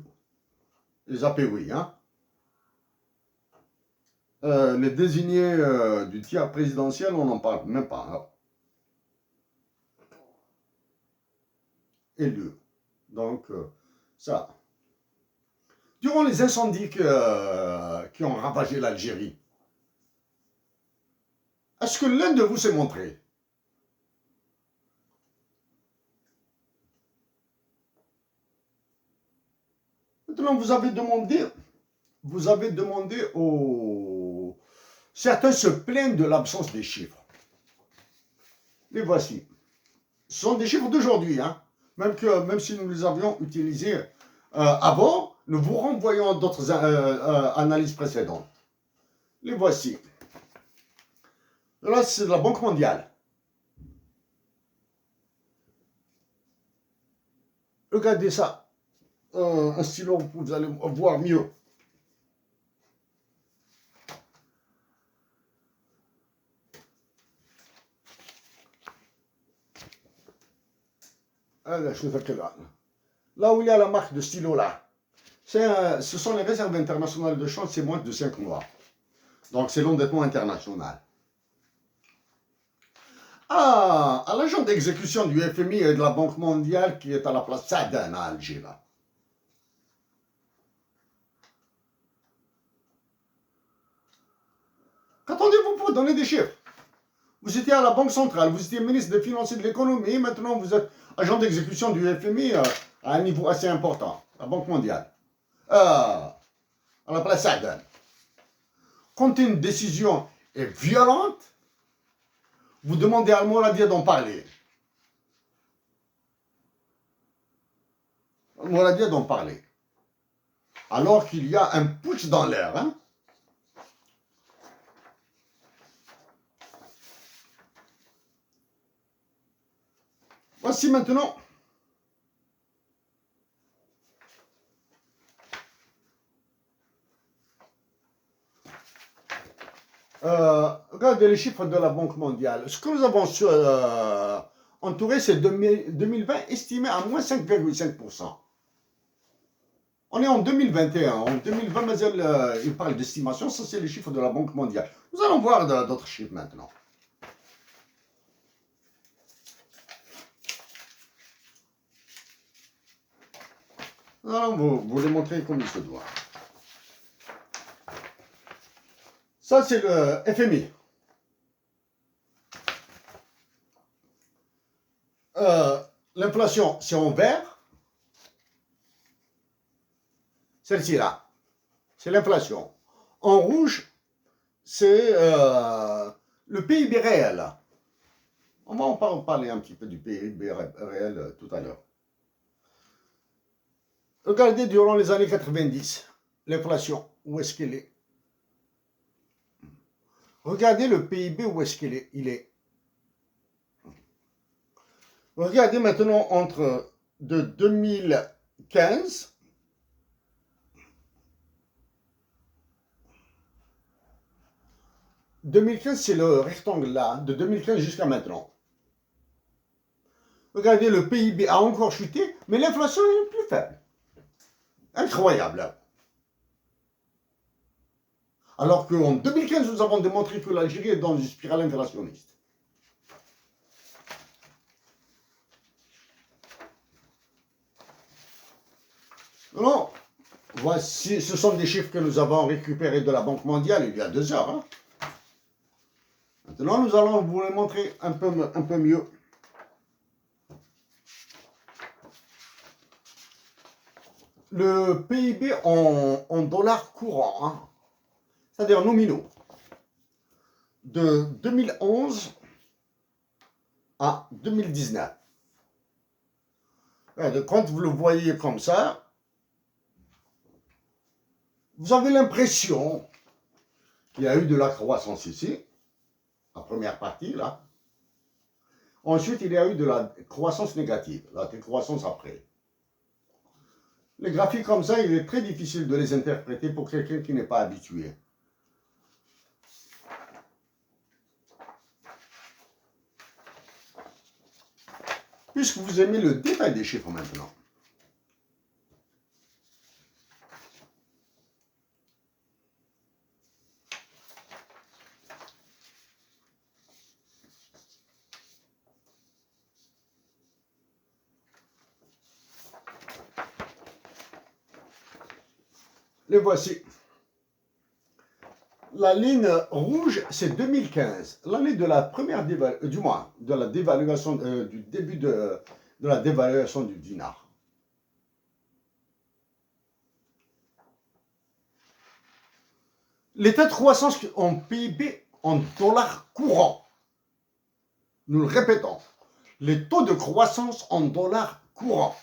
Les APOI, hein. Les désignés du tiers présidentiel, on n'en parle même pas. Hein. Élus. Donc, ça. Durant les incendies qui ont ravagé l'Algérie, est-ce que l'un de vous s'est montré? Maintenant, vous avez demandé aux... Certains se plaignent de l'absence des chiffres. Les voici. Ce sont des chiffres d'aujourd'hui, hein. Même si nous les avions utilisés avant, nous vous renvoyons d'autres analyses précédentes. Les voici. Là, c'est de la Banque mondiale. Regardez ça. Un stylo, vous allez voir mieux. Là où il y a la marque de stylo, là, ce sont les réserves internationales de change, c'est moins de 5 mois. Donc, c'est l'endettement international. Ah, à l'agent d'exécution du FMI et de la Banque mondiale qui est à la place Sadan à Alger, là. Qu'attendez-vous pour donner des chiffres? Vous étiez à la Banque centrale, vous étiez ministre des Finances et de l'économie, maintenant vous êtes agent d'exécution du FMI à un niveau assez important, la Banque mondiale. À la place Sadan. Quand une décision est violente, vous demandez à Al-Mouradia d'en parler. Al-Mouradia d'en parler. Alors qu'il y a un putsch dans l'air, hein. Voici maintenant Regardez les chiffres de la Banque mondiale. Ce que nous avons entouré, c'est 2020 estimé à moins 5,5%. On est en 2021. En 2020, mais il parle d'estimation. Ça, c'est les chiffres de la Banque mondiale. Nous allons voir d'autres chiffres maintenant. Nous allons vous les montrer comme il se doit. Ça, c'est le FMI. L'inflation, c'est en vert. Celle-ci là, c'est l'inflation. En rouge, c'est le PIB réel. On va en parler un petit peu du PIB réel tout à l'heure. Regardez durant les années 90, l'inflation, où est-ce qu'elle est? Regardez le PIB, où est-ce qu'il est? Il est. Regardez maintenant entre de 2015 2015, c'est le rectangle là, de 2015 jusqu'à maintenant. Regardez, le PIB a encore chuté, mais l'inflation est plus faible. Incroyable. Alors qu'en 2015, nous avons démontré que l'Algérie est dans une spirale inflationniste. Non, voici, ce sont des chiffres que nous avons récupérés de la Banque mondiale il y a 2 heures. Hein. Maintenant, nous allons vous les montrer un peu mieux. Le PIB en dollars courants, hein, c'est-à-dire nominaux, de 2011 à 2019. Quand vous le voyez comme ça, vous avez l'impression qu'il y a eu de la croissance ici, la première partie là. Ensuite, il y a eu de la croissance négative, la décroissance après. Les graphiques comme ça, il est très difficile de les interpréter pour quelqu'un qui n'est pas habitué. Puisque vous aimez le détail des chiffres maintenant. Les voici. La ligne rouge, c'est 2015, l'année de la première dévaluation, du moins, de la dévaluation, du début de la dévaluation du dinar. L'état de croissance en PIB en dollars courants. Nous le répétons, les taux de croissance en dollars courants.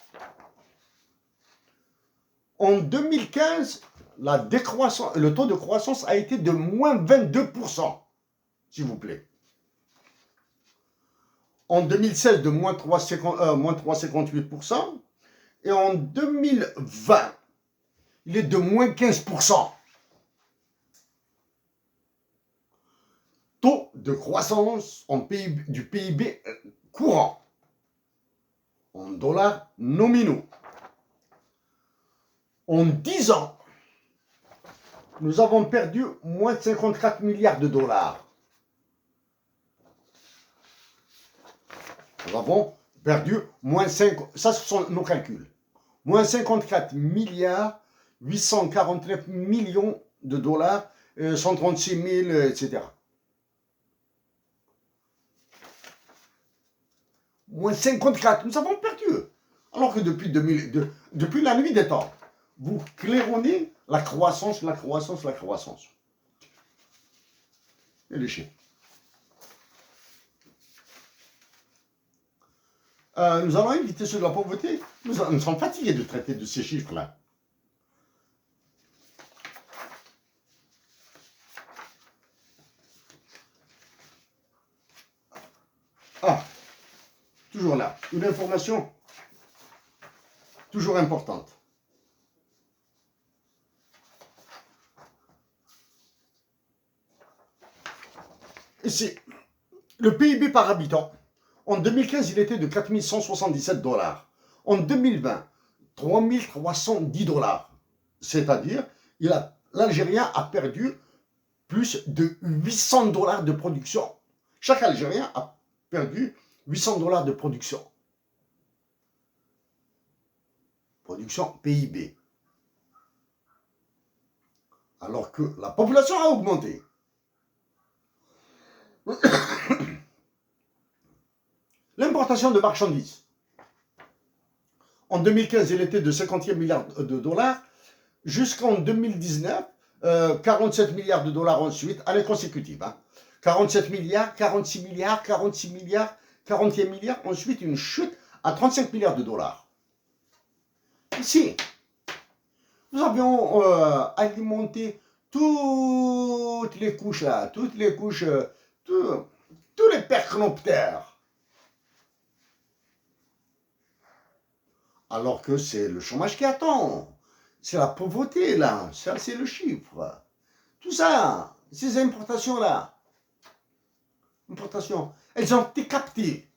En 2015, le taux de croissance a été de moins 22%, s'il vous plaît. En 2016, de moins 3,58%. Et en 2020, il est de moins 15%. Taux de croissance du PIB courant, en dollars nominaux. En 10 ans, nous avons perdu moins 54 milliards de dollars. Nous avons perdu moins 5, ça ce sont nos calculs, moins 54 milliards 849 millions de dollars, 136 000, etc. Moins 54, nous avons perdu. Alors que depuis la nuit des temps, vous claironnez la croissance, la croissance, la croissance. Et les chiffres. Nous allons éviter ceux de la pauvreté. Nous sommes fatigués de traiter de ces chiffres-là. Ah, toujours là, une information toujours importante. ici, le PIB par habitant, en 2015, il était de 4 177 dollars. En 2020, 3 310 dollars. C'est-à-dire, l'Algérien a perdu plus de 800 dollars de production. Chaque Algérien a perdu 800 dollars de production. Production PIB. Alors que la population a augmenté. L'importation de marchandises. En 2015, elle était de 50 milliards de dollars. Jusqu'en 2019, 47 milliards de dollars ensuite, année consécutive. 47 milliards, 46 milliards, 46 milliards, 41 milliards. Ensuite, une chute à 35 milliards de dollars. Ici, nous avions alimenté toutes les couches là, toutes les couches, tous les percnoptères. Alors que c'est le chômage qui attend. C'est la pauvreté, là. Ça, c'est le chiffre. Tout ça, ces importations-là, elles ont été captées.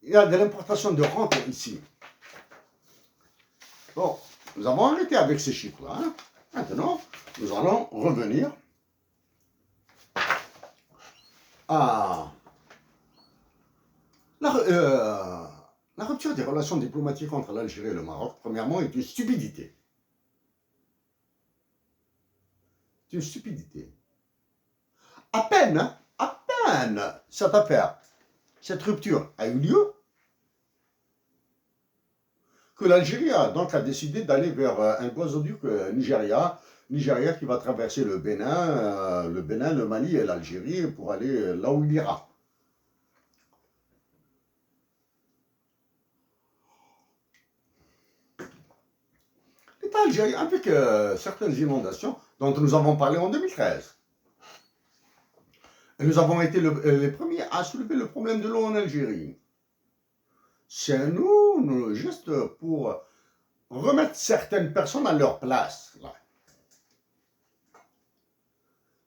Il y a de l'importation de rente ici. Bon, nous avons arrêté avec ces chiffres-là. Hein. Maintenant, nous allons revenir à la rupture des relations diplomatiques entre l'Algérie et le Maroc, premièrement, est une stupidité. C'est une stupidité. À peine cette affaire, cette rupture a eu lieu, que l'Algérie a donc décidé d'aller vers un gazoduc Nigeria qui va traverser le Bénin, le Mali et l'Algérie pour aller là où il ira. L'État algérien, avec certaines inondations dont nous avons parlé en 2013. Et nous avons été les premiers à soulever le problème de l'eau en Algérie. C'est nous, juste pour remettre certaines personnes à leur place.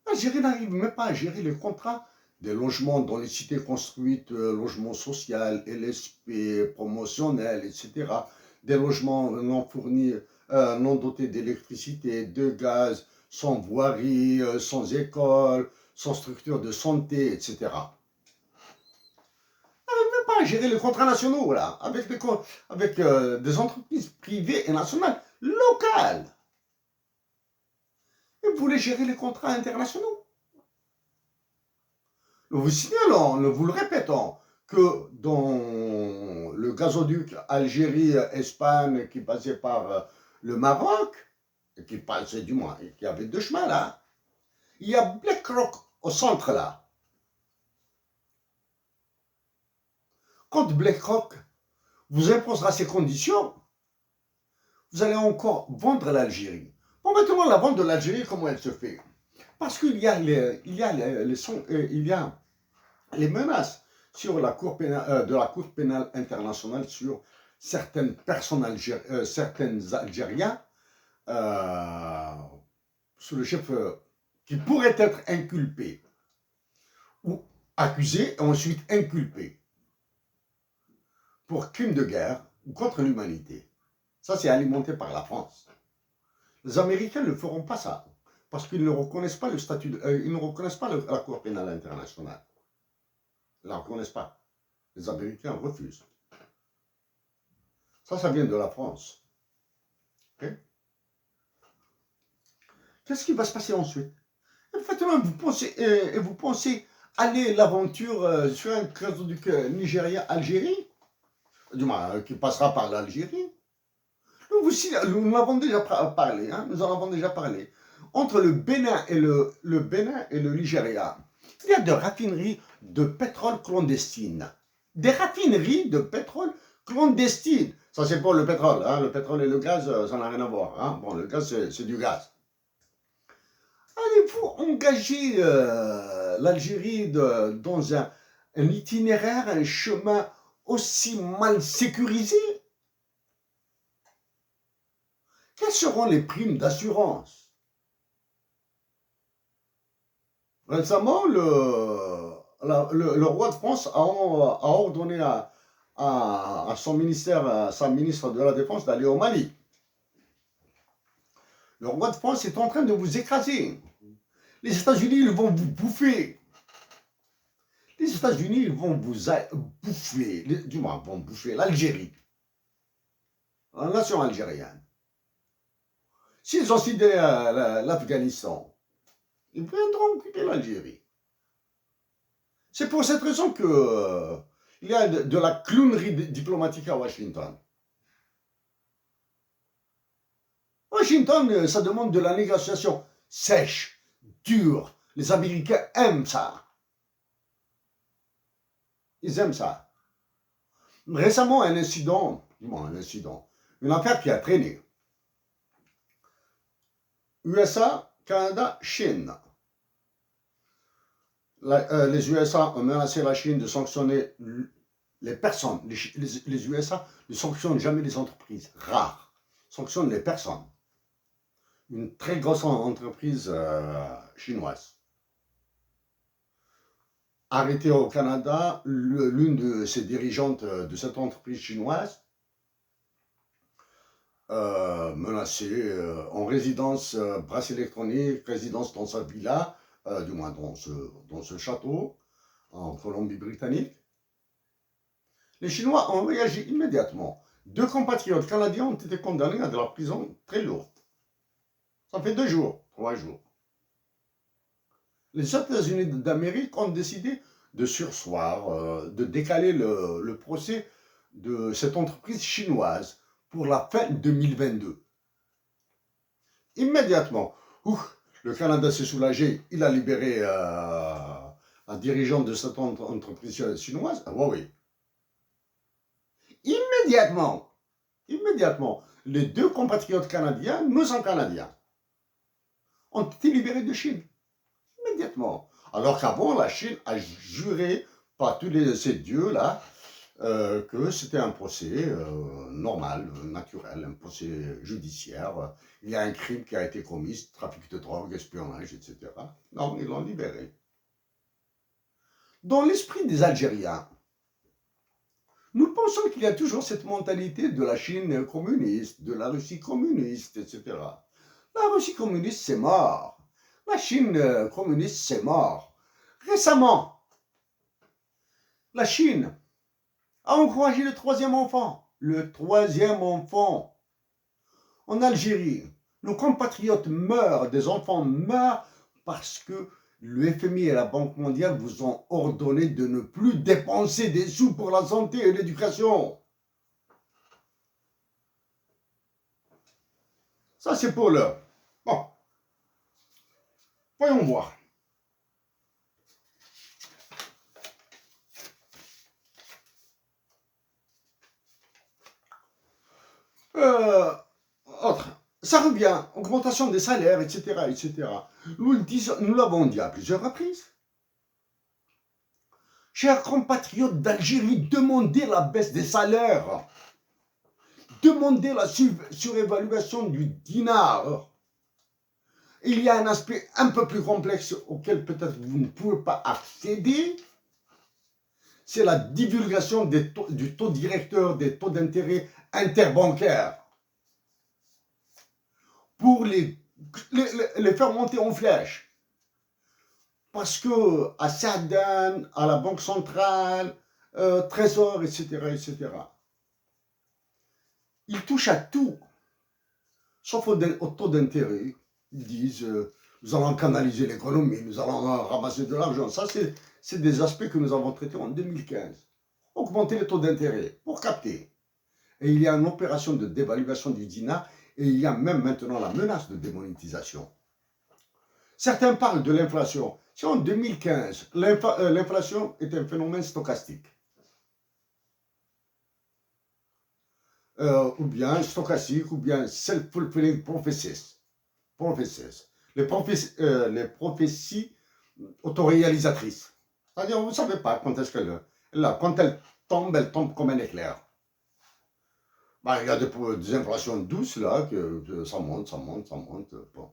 L'Algérie n'arrive même pas à gérer les contrats des logements dans les cités construites, logements sociaux, LSP, promotionnels, etc. Des logements non fournis, non dotés d'électricité, de gaz, sans voirie, sans école, sans structure de santé, etc. N'arrive même pas à gérer les contrats nationaux, là, avec des entreprises privées et nationales, locales. Et vous voulez gérer les contrats internationaux. Nous vous signalons, nous vous le répétons, que dans le gazoduc Algérie-Espagne qui passait par le Maroc, et qui passait du moins, et qui avait deux chemins là, il y a BlackRock au centre là. Quand BlackRock vous imposera ces conditions, vous allez encore vendre l'Algérie. Bon, maintenant, la vente de l'Algérie, comment elle se fait? Parce qu'il y a les menaces sur la cour pénale, de la Cour pénale internationale sur certaines personnes certains Algériens sous le chef qui pourraient être inculpés ou accusés et ensuite inculpés pour crimes de guerre ou contre l'humanité. Ça, c'est alimenté par la France. Les Américains ne feront pas ça parce qu'ils ne reconnaissent pas le statut, ils ne reconnaissent pas la Cour pénale internationale. Ils ne la reconnaissent pas. Les Américains refusent. Ça vient de la France. Okay? Qu'est-ce qui va se passer ensuite? Effectivement, vous pensez aller l'aventure sur un gazoduc Nigeria-Algérie, du moins qui passera par l'Algérie. Nous en avons déjà parlé, hein, nous en avons déjà parlé. Entre le Bénin et le Nigeria, il y a des raffineries de pétrole clandestines. Des raffineries de pétrole clandestines. Ça, c'est pour le pétrole. Hein. Le pétrole et le gaz, ça n'a rien à voir. Hein. Bon, le gaz, c'est du gaz. Allez-vous engager l'Algérie dans un itinéraire, un chemin aussi mal sécurisé? Quelles seront les primes d'assurance? Récemment, le roi de France a ordonné à son ministère, à sa ministre de la Défense d'aller au Mali. Le roi de France est en train de vous écraser. Les États-Unis, ils vont vous bouffer. Les États-Unis, ils vont vous bouffer, du moins, vont bouffer l'Algérie, la nation algérienne. S'ils ont cédé l'Afghanistan, ils viendront occuper l'Algérie. C'est pour cette raison que il y a de la clownerie diplomatique à Washington. Washington, ça demande de la négociation sèche, dure. Les Américains aiment ça. Ils aiment ça. Récemment, un incident, une affaire qui a traîné. USA, Canada, Chine. Les USA ont menacé la Chine de sanctionner les personnes. Les USA ne sanctionnent jamais les entreprises, rares. Sanctionnent les personnes. Une très grosse entreprise chinoise. Arrêtée au Canada, l'une de ses dirigeantes de cette entreprise chinoise, menacée en résidence, bracelet électronique, résidence dans sa villa, du moins dans ce château, en Colombie-Britannique. Les Chinois ont réagi immédiatement. 2 compatriotes canadiens ont été condamnés à de la prison très lourde. Ça fait 2 jours, 3 jours. Les États-Unis d'Amérique ont décidé de surseoir, de décaler le procès de cette entreprise chinoise pour la fin 2022. Immédiatement, le Canada s'est soulagé, il a libéré un dirigeant de cette entreprise chinoise, Huawei. Immédiatement, les 2 compatriotes canadiens, nous sommes canadiens, ont été libérés de Chine. Immédiatement. Alors qu'avant, la Chine a juré par tous ces dieux-là que c'était un procès normal, naturel, un procès judiciaire. Il y a un crime qui a été commis, trafic de drogue, espionnage, etc. Non, ils l'ont libéré. Dans l'esprit des Algériens, nous pensons qu'il y a toujours cette mentalité de la Chine communiste, de la Russie communiste, etc. La Russie communiste, c'est mort. La Chine communiste, c'est mort. Récemment, la Chine a encouragé le 3e enfant. Le 3e enfant. En Algérie, nos compatriotes meurent, des enfants meurent parce que le FMI et la Banque mondiale vous ont ordonné de ne plus dépenser des sous pour la santé et l'éducation. Ça, c'est pour l'heure. Bon. Voyons voir. Ça revient, augmentation des salaires, etc., etc. Nous l'avons dit à plusieurs reprises. Chers compatriotes d'Algérie, demandez la baisse des salaires. Demandez la surévaluation du dinar. Il y a un aspect un peu plus complexe auquel peut-être vous ne pouvez pas accéder. C'est la divulgation du taux directeur des taux d'intérêt interbancaires. Pour les faire monter en flèche. Parce que à Sadan, à la Banque centrale, Trésor, etc., etc., ils touchent à tout, sauf au taux d'intérêt. Ils disent, nous allons canaliser l'économie, nous allons ramasser de l'argent. Ça, c'est des aspects que nous avons traités en 2015. Augmenter les taux d'intérêt pour capter. Et il y a une opération de dévaluation du dinar. Et il y a même maintenant la menace de démonétisation. Certains parlent de l'inflation. Si en 2015, l'inflation est un phénomène stochastique, ou bien stochastique, ou bien self-fulfilling prophecies. Les prophéties autoréalisatrices. C'est-à-dire, vous ne savez pas quand est-ce qu'elle... Quand elle tombe comme un éclair. Ben, il y a des inflations douces là, que ça monte. Bon.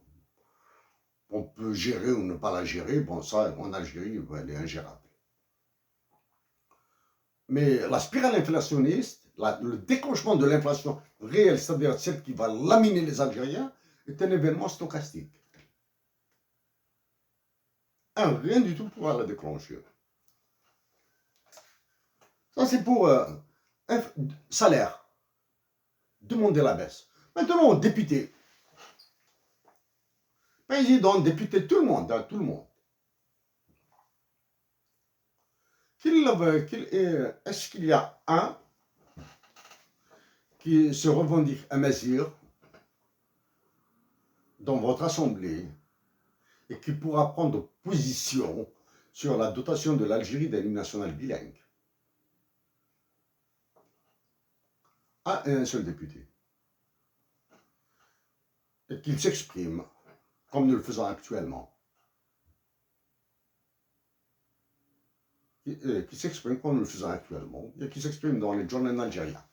On peut gérer ou ne pas la gérer. Bon, ça, en Algérie, elle est ingérable. Mais la spirale inflationniste, le déclenchement de l'inflation réelle, c'est-à-dire celle qui va laminer les Algériens, est un événement stochastique. Rien du tout pour la déclencher. Ça, c'est pour salaire. Demander la baisse. Maintenant, député. Président, député, tout le monde, hein, tout le monde. Est-ce qu'il y a un qui se revendique un mesure dans votre assemblée et qui pourra prendre position sur la dotation de l'Algérie d'un hymne national bilingue? Un seul député. Et qu'il s'exprime comme nous le faisons actuellement. Qui s'exprime comme nous le faisons actuellement et qui s'exprime dans les journaux algériens.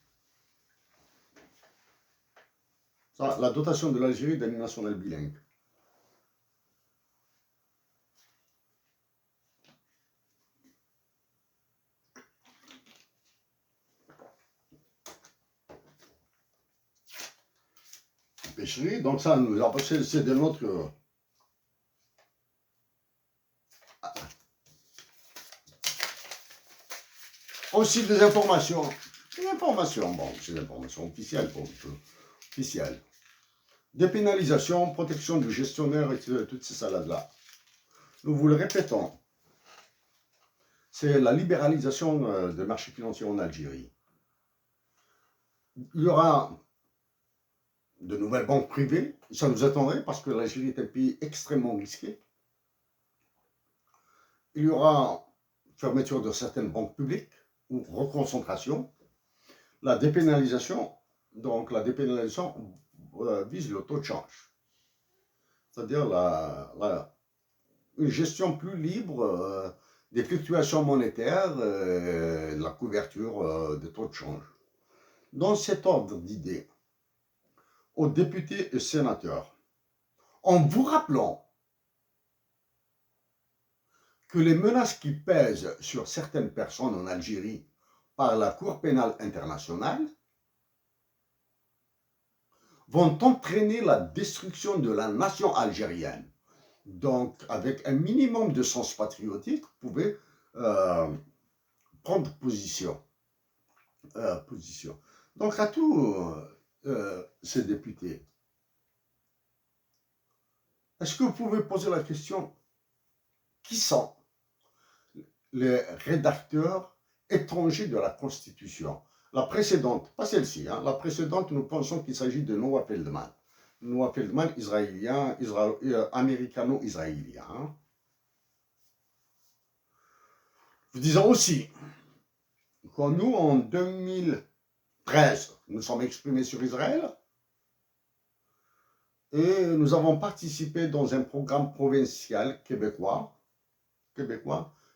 Ça, la dotation de l'Algérie d'un hymne national bilingue. Pêcherie, donc ça, c'est de notre... Aussi des informations. Des informations, bon, c'est des informations officielles, officielles. Dépénalisation, protection du gestionnaire et toutes ces salades-là. Nous vous le répétons, c'est la libéralisation des marchés financiers en Algérie. Il y aura de nouvelles banques privées, ça nous attendrait parce que l'Algérie est un pays extrêmement risqué. Il y aura fermeture de certaines banques publiques ou reconcentration. La dépénalisation, donc la dépénalisation vise le taux de change, c'est-à-dire une gestion plus libre des fluctuations monétaires, la couverture des taux de change. Dans cet ordre d'idées, aux députés et sénateurs, en vous rappelant que les menaces qui pèsent sur certaines personnes en Algérie par la Cour pénale internationale vont entraîner la destruction de la nation algérienne. Donc, avec un minimum de sens patriotique, vous pouvez prendre position. Donc, à tous ces députés, est-ce que vous pouvez poser la question, qui sont les rédacteurs étrangers de la Constitution? La précédente, pas celle-ci, hein, la précédente, nous pensons qu'il s'agit de Noah Feldman. Noah Feldman, israélien, américano-israélien. Hein. Nous disons aussi que nous, en 2013, nous sommes exprimés sur Israël et nous avons participé dans un programme provincial québécois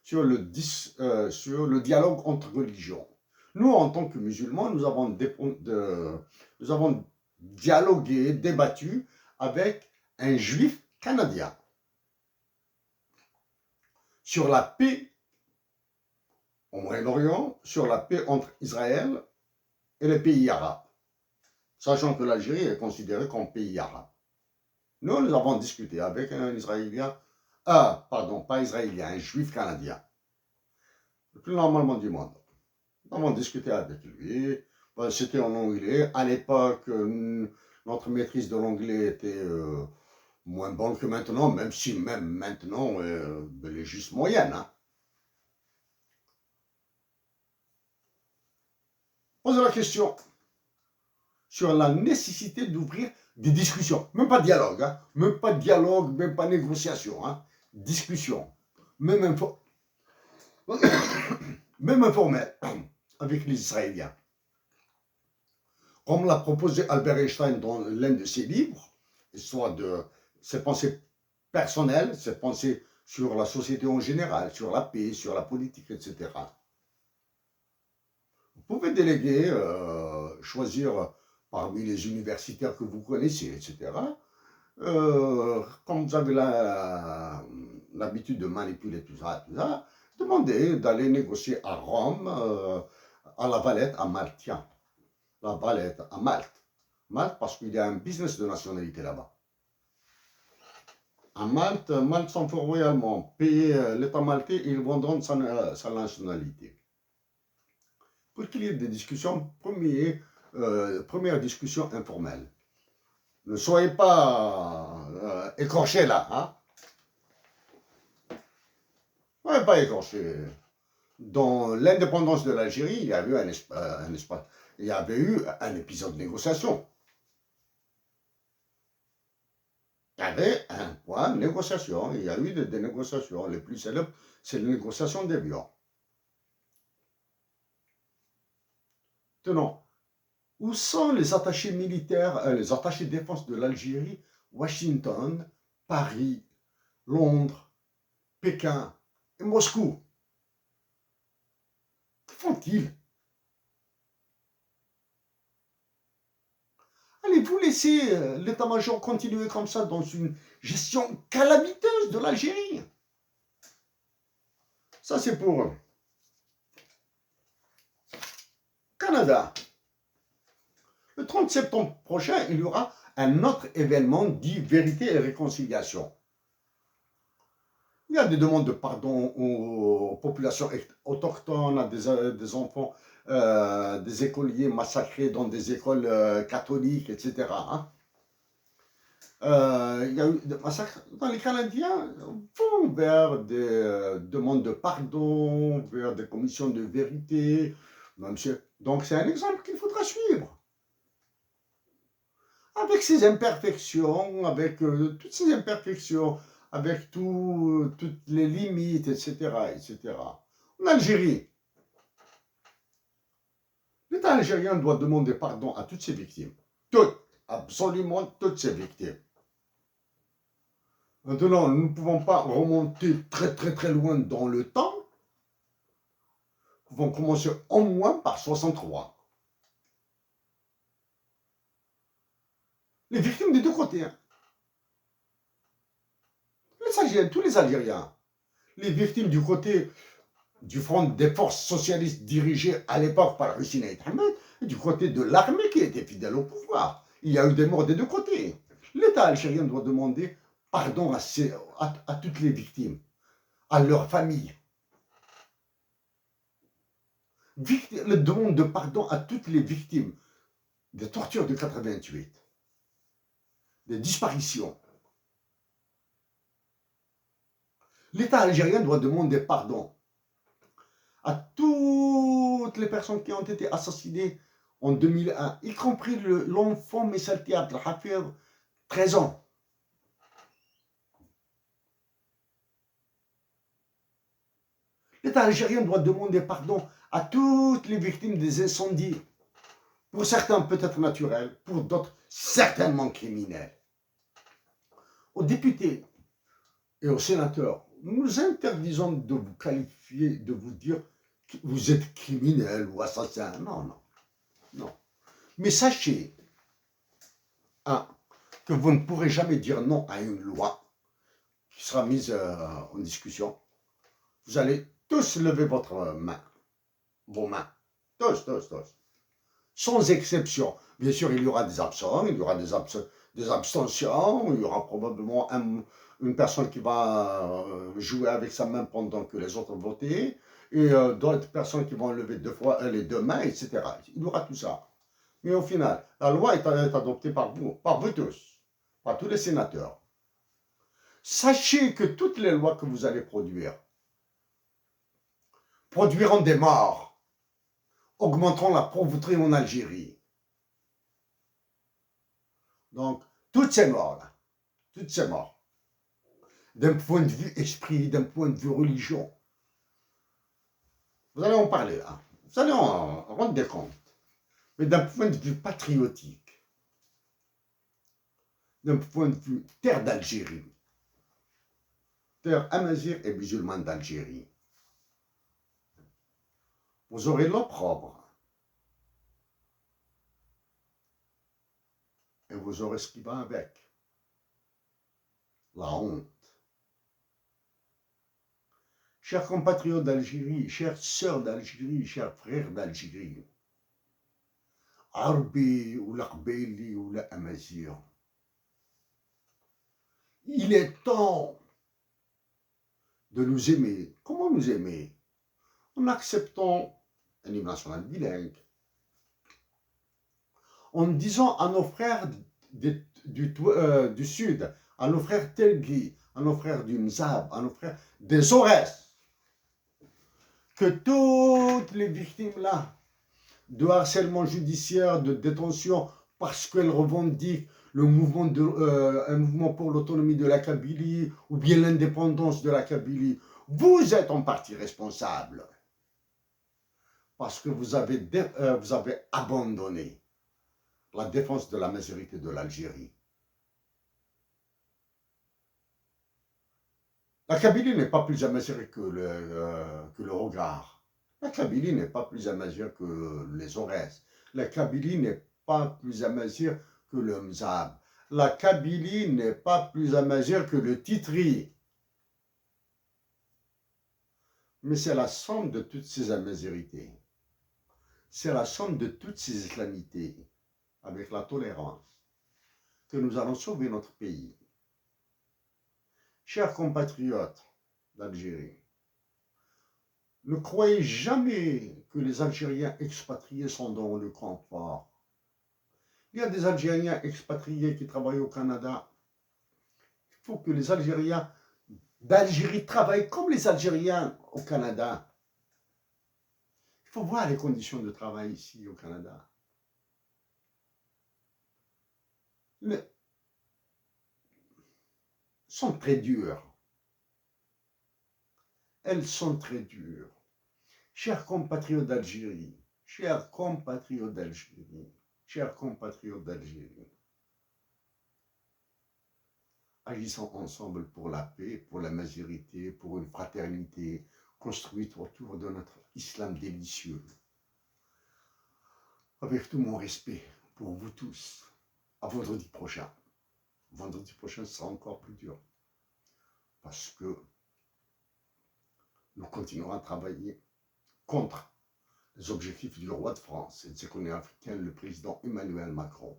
sur le dialogue entre religions. Nous, en tant que musulmans, nous avons dialogué, débattu avec un juif canadien sur la paix au Moyen-Orient, sur la paix entre Israël et les pays arabes, sachant que l'Algérie est considérée comme pays arabe. Nous avons discuté avec un Israélien, pas israélien, un juif canadien, le plus normalement du monde. Nous avons discuté avec lui, c'était en anglais. À l'époque, notre maîtrise de l'anglais était moins bonne que maintenant, même si même maintenant, elle est juste moyenne. Hein. Posez la question sur la nécessité d'ouvrir des discussions. Même pas de dialogue, hein. Même pas de dialogue, même pas de négociation. Hein. Discussion. Même informel avec les Israéliens. Comme l'a proposé Albert Einstein dans l'un de ses livres, soit de ses pensées personnelles, ses pensées sur la société en général, sur la paix, sur la politique, etc. Vous pouvez déléguer, choisir parmi les universitaires que vous connaissez, etc., comme vous avez l'habitude de manipuler tout ça, demandez d'aller négocier à Rome, à la Valette, à Malte. Tiens, la Valette, à Malte. Malte, parce qu'il y a un business de nationalité là-bas. À Malte, Malte s'en fout royalement. Payer l'État maltais, ils vont donner sa nationalité. Pour qu'il y ait des discussions, première discussion informelle. Ne soyez pas écorchés là. Hein? Ne soyez pas écorchés. Dans l'indépendance de l'Algérie, il y a eu il y avait eu un épisode de négociation. Il y avait un point de négociation. Il y a eu des négociations. Les plus célèbres, c'est les négociations d'Évian. Tenons, où sont les attachés militaires, les attachés de défense de l'Algérie? Washington, Paris, Londres, Pékin et Moscou. Que font-ils? Allez-vous laisser l'état-major continuer comme ça dans une gestion calamiteuse de l'Algérie? Ça, c'est pour Canada. Le 30 septembre prochain, il y aura un autre événement dit Vérité et Réconciliation. Il y a des demandes de pardon aux populations autochtones, à des enfants, des écoliers massacrés dans des écoles catholiques, etc. Hein. Il y a eu des massacres dans les Canadiens vont vers des demandes de pardon, vers des commissions de vérité. Donc c'est un exemple qu'il faudra suivre. Avec ses imperfections, avec toutes ses imperfections, avec toutes les limites, etc., etc. En Algérie, l'État algérien doit demander pardon à toutes ses victimes. Toutes, absolument toutes ses victimes. Maintenant, nous ne pouvons pas remonter très très très loin dans le temps. Nous pouvons commencer au moins par 63. Les victimes des deux côtés. Hein. Tous les Algériens. Les victimes du côté du front des forces socialistes dirigées à l'époque par Hussein Ahmed et du côté de l'armée qui était fidèle au pouvoir. Il y a eu des morts des deux côtés. L'État algérien doit demander pardon à toutes les victimes, à leurs familles. Le demande de pardon à toutes les victimes des tortures de 88, des disparitions. L'État algérien doit demander pardon à toutes les personnes qui ont été assassinées en 2001, y compris l'enfant Messalti Abdelhafir, 13 ans. L'État algérien doit demander pardon à toutes les victimes des incendies. Pour certains peut-être naturels, pour d'autres certainement criminels. Aux députés et aux sénateurs, nous interdisons de vous qualifier, de vous dire que vous êtes criminel ou assassin. Non, non, non. Mais sachez que vous ne pourrez jamais dire non à une loi qui sera mise en discussion. Vous allez tous lever votre main, vos mains, tous, tous, tous, sans exception. Bien sûr, il y aura des absents, il y aura des abstentions, il y aura probablement une personne qui va jouer avec sa main pendant que les autres votaient, et d'autres personnes qui vont lever les deux mains, etc. Il y aura tout ça. Mais au final, la loi est adoptée par vous tous, par tous les sénateurs. Sachez que toutes les lois que vous allez produiront des morts, augmenteront la pauvreté en Algérie. Donc, toutes ces morts-là, toutes ces morts, d'un point de vue esprit, d'un point de vue religion, vous allez en parler, hein. Vous allez en rendre des comptes. Mais d'un point de vue patriotique, d'un point de vue terre d'Algérie, terre amazigh et musulmane d'Algérie, vous aurez l'opprobre et vous aurez ce qui va avec. la honte. Chers compatriotes d'Algérie, chères sœurs d'Algérie, chers frères d'Algérie, Arbi ou l'Aqbaili ou l'Amazir, il est temps de nous aimer. Comment nous aimer? En acceptant un hymne national bilingue, en disant à nos frères du Sud, à nos frères Telgui, à nos frères du Mzab, à nos frères des Aurès, que toutes les victimes-là de harcèlement judiciaire, de détention, parce qu'elles revendiquent un mouvement pour l'autonomie de la Kabylie ou bien l'indépendance de la Kabylie, vous êtes en partie responsable parce que vous avez abandonné la défense de la majorité de l'Algérie. La Kabylie n'est pas plus amassurée que le regard. La Kabylie n'est pas plus amassurée que les Aurès. La Kabylie n'est pas plus amassurée que le Mzab. La Kabylie n'est pas plus amassurée que le Titri. Mais c'est la somme de toutes ces amasurités. C'est la somme de toutes ces islamités, avec la tolérance, que nous allons sauver notre pays. Chers compatriotes d'Algérie, ne croyez jamais que les Algériens expatriés sont dans le confort. Il y a des Algériens expatriés qui travaillent au Canada. Il faut que les Algériens d'Algérie travaillent comme les Algériens au Canada. Il faut voir les conditions de travail ici au Canada. Elles sont très dures. Elles sont très dures. Chers compatriotes d'Algérie, chers compatriotes d'Algérie, chers compatriotes d'Algérie, agissons ensemble pour la paix, pour la majorité, pour une fraternité construite autour de notre islam délicieux. Avec tout mon respect pour vous tous, à vendredi prochain. Vendredi prochain sera encore plus dur parce que nous continuerons à travailler contre les objectifs du roi de France et de ses colonies africaines, le président Emmanuel Macron,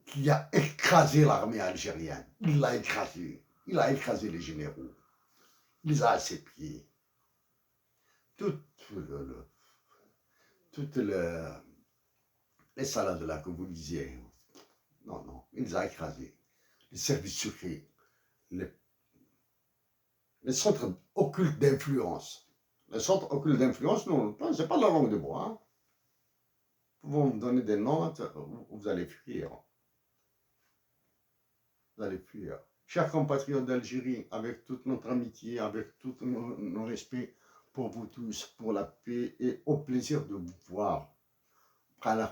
qui a écrasé l'armée algérienne. Il l'a écrasé. Il a écrasé les généraux. Il les a à ses pieds. Toutes les salades là que vous lisiez, non, il les a écrasés. Les services secrets, les centres occultes d'influence. Les centres occultes d'influence, non, c'est pas la langue de bois. Hein. Vous me donner des noms, vous allez fuir. Vous allez fuir. Chers compatriotes d'Algérie, avec toute notre amitié, avec tout nos respects pour vous tous, pour la paix et au plaisir de vous voir. Prends la